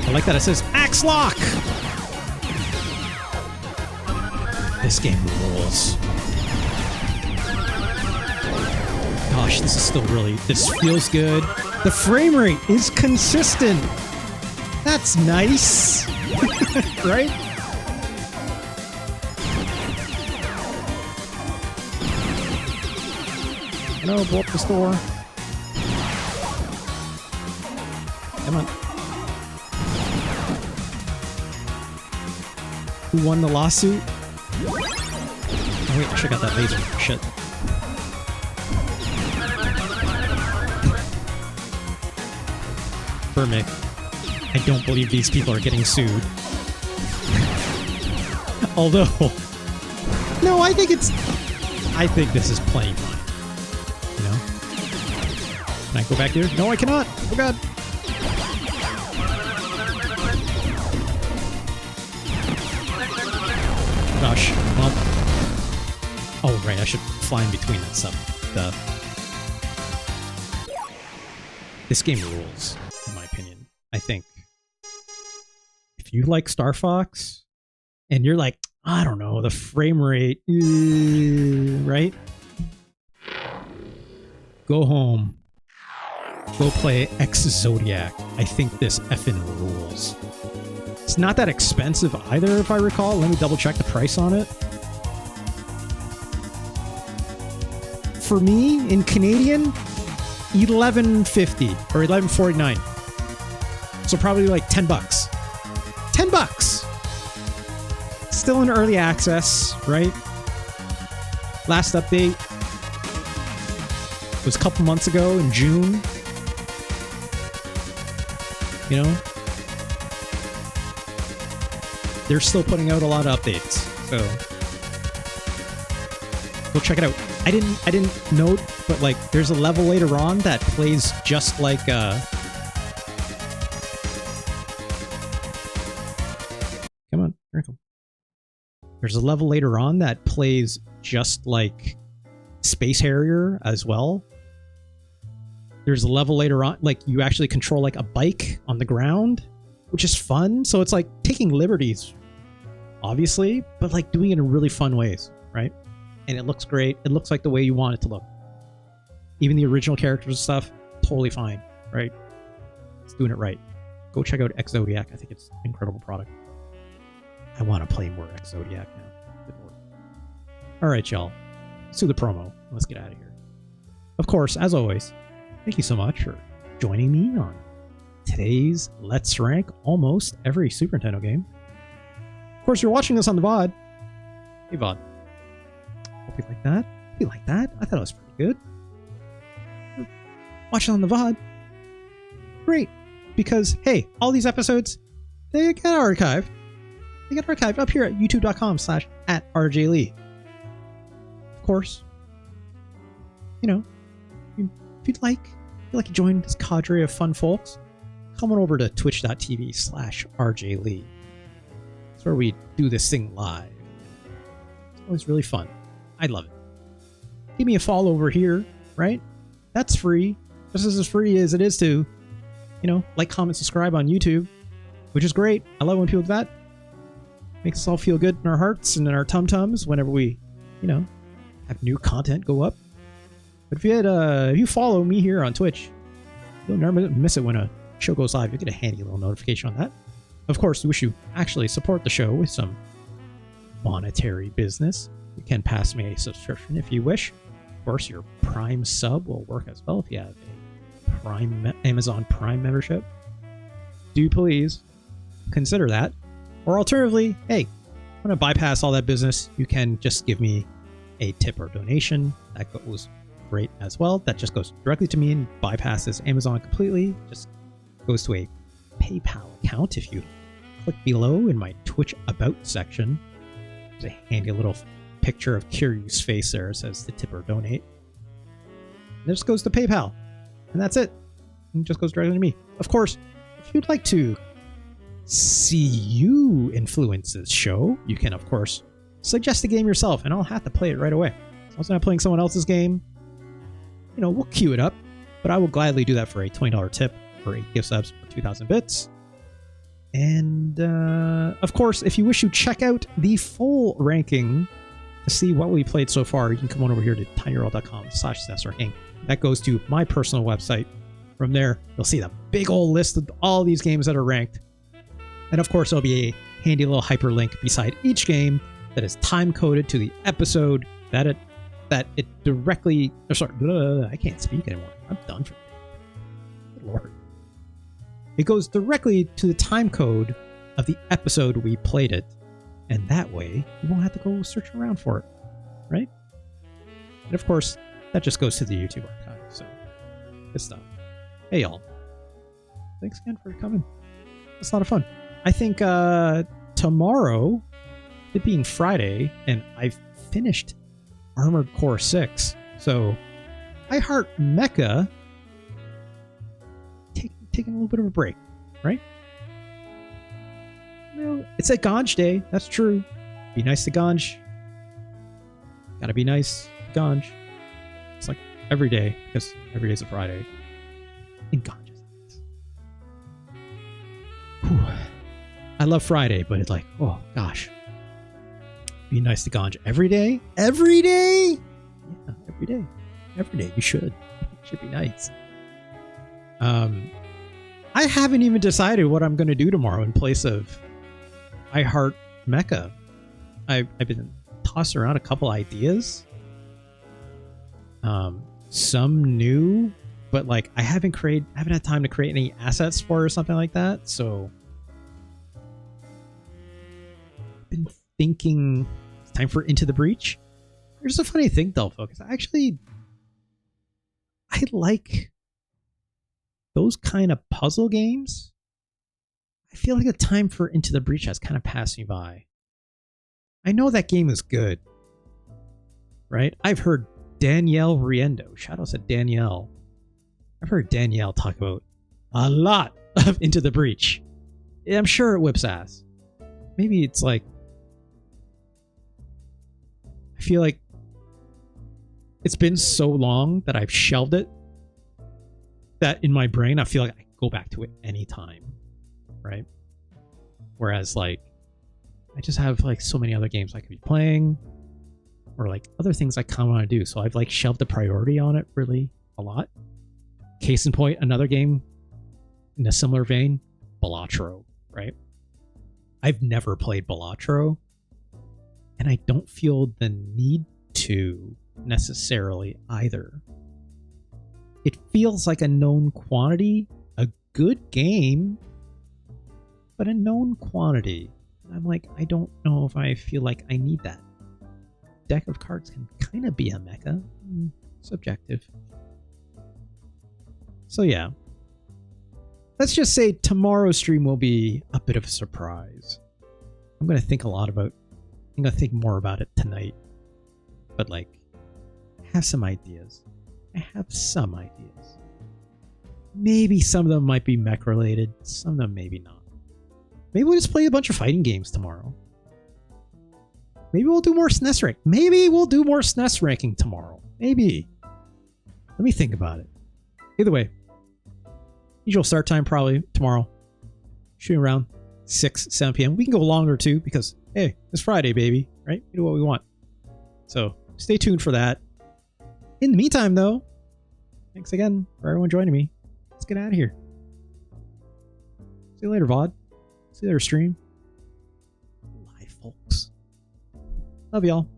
I like that it says Axe Lock! This game rules. Gosh, this is still really... This feels good. The frame rate is consistent. That's nice. Right? No, blow up the store. Come on. Who won the lawsuit? Oh wait, I should've got that laser. Shit. Mick, I don't believe these people are getting sued. Although... No, I think this is playing fine. You know? Can I go back here? No, I cannot! Oh god! Gosh. Well... Oh, right, I should fly in between that stuff. Duh. This game rules, in my opinion. I think. If you like Star Fox, and you're like, I don't know, the frame rate, right? Go home. Go play Ex-Zodiac. I think this effing rules. It's not that expensive either, if I recall. Let me double check the price on it. For me, in Canadian, $11.50 or $11.49. So probably like $10. $10! Still in early access, right? Last update was a couple months ago in June. You know? They're still putting out a lot of updates, so go check it out. I didn't note, but like there's a level later on that plays just like come on, Miracle. There's a level later on that plays just like Space Harrier as well. There's a level later on, like you actually control like a bike on the ground, which is fun. So it's like taking liberties, obviously, but like doing it in really fun ways, right? And it looks great. It looks like the way you want it to look. Even the original characters and stuff, totally fine, right? It's doing it right. Go check out Ex-Zodiac. I think it's an incredible product. I want to play more Ex-Zodiac now. Good Lord. All right, y'all. Let's do the promo. Let's get out of here. Of course, as always, thank you so much for joining me on today's Let's Rank almost every Super Nintendo game. Of course, you're watching this on the VOD. Hey, VOD. Hope you like that. Hope you like that. I thought it was pretty good. Watch it on the VOD. Great. Because, hey, all these episodes, they get archived. They get archived up here at youtube.com/@RJLee. Of course, you know, if you'd like to join this cadre of fun folks, come on over to twitch.tv/RJLee. That's where we do this thing live. It's always really fun. I love it. Give me a follow over here, right? That's free. Just as free as it is to like, comment, subscribe on YouTube, which is great. I love when people do that. Makes us all feel good in our hearts and in our tum-tums whenever we, have new content go up. But if you follow me here on Twitch, you'll never miss it when a show goes live. You'll get a handy little notification on that. Of course, we wish you actually support the show with some monetary business. You can pass me a subscription if you wish. Of course, your Prime sub will work as well if you have a Amazon Prime membership. Do please consider that. Or alternatively, hey, I'm going to bypass all that business. You can just give me a tip or donation. That goes great as well. That just goes directly to me and bypasses Amazon completely. Just goes to a PayPal account. If you click below in my Twitch About section, there's a handy little picture of Kiryu's face there. It says to tip or donate. This goes to PayPal. And that's it. It just goes directly to me. Of course, if you'd like to see you influence this show, you can, of course, suggest a game yourself, and I'll have to play it right away. So I'm not playing someone else's game. We'll queue it up, but I will gladly do that for a $20 tip or 8 gift subs for 2,000 bits. And, of course, if you wish to check out the full ranking to see what we played so far, you can come on over here to tinyurl.com/SNES ranking. That goes to my personal website. From there, you'll see the big old list of all these games that are ranked. And of course, there'll be a handy little hyperlink beside each game that is time-coded to the episode that it directly... Oh, sorry, I can't speak anymore. I'm done for today. Good Lord. It goes directly to the time code of the episode we played it. And that way, you won't have to go search around for it. Right? And of course, that just goes to the YouTube archive. So, good stuff. Hey, y'all. Thanks again for coming. It's a lot of fun. I think tomorrow, it being Friday, and I've finished Armored Core 6. So, I heart Mecha taking a little bit of a break, right? It's a Ganj day. That's true. Be nice to Ganj. Gotta be nice, Ganj. It's like every day, because every day's a Friday. And Ganj is nice. Whew. I love Friday, but it's like, oh gosh. Be nice to Ganj every day? Every day? Yeah, every day. Every day. You should. It should be nice. I haven't even decided what I'm going to do tomorrow in place of I Heart Mecha. I've been tossing around a couple ideas. Some new, but like I haven't had time to create any assets for it or something like that. So I've been thinking it's time for Into the Breach. Here's a funny thing though, folks. I like those kind of puzzle games. I feel like the time for Into the Breach has kind of passed me by. I know that game is good, right? I've heard Danielle Riendo, shout out to Danielle. I've heard Danielle talk about a lot of Into the Breach. I'm sure it whips ass. Maybe it's like, I feel like it's been so long that I've shelved it that in my brain I feel like I can go back to it anytime, right? Whereas like I just have like so many other games I could be playing or like other things I kind of want to do, so I've like shelved the priority on it really a lot. Case in point, another game in a similar vein, Balatro, right? I've never played Balatro and I don't feel the need to necessarily either. It feels like a known quantity, a good game, but a known quantity. I'm like, I don't know if I feel like I need that. Deck of cards can kind of be a mecha. Subjective. So yeah. Let's just say tomorrow's stream will be a bit of a surprise. I'm going to think more about it tonight. But like, I have some ideas. Maybe some of them might be mech related. Some of them maybe not. Maybe we'll just play a bunch of fighting games tomorrow. Maybe we'll do more SNES rank. Maybe we'll do more SNES ranking tomorrow. Maybe. Let me think about it. Either way, Usual start time probably tomorrow. Shooting around 6, 7 p.m. We can go longer too because, hey, it's Friday, baby, right? We do what we want. So stay tuned for that. In the meantime, though, thanks again for everyone joining me. Let's get out of here. See you later, VOD. See you later, stream. Bye, folks. Love y'all.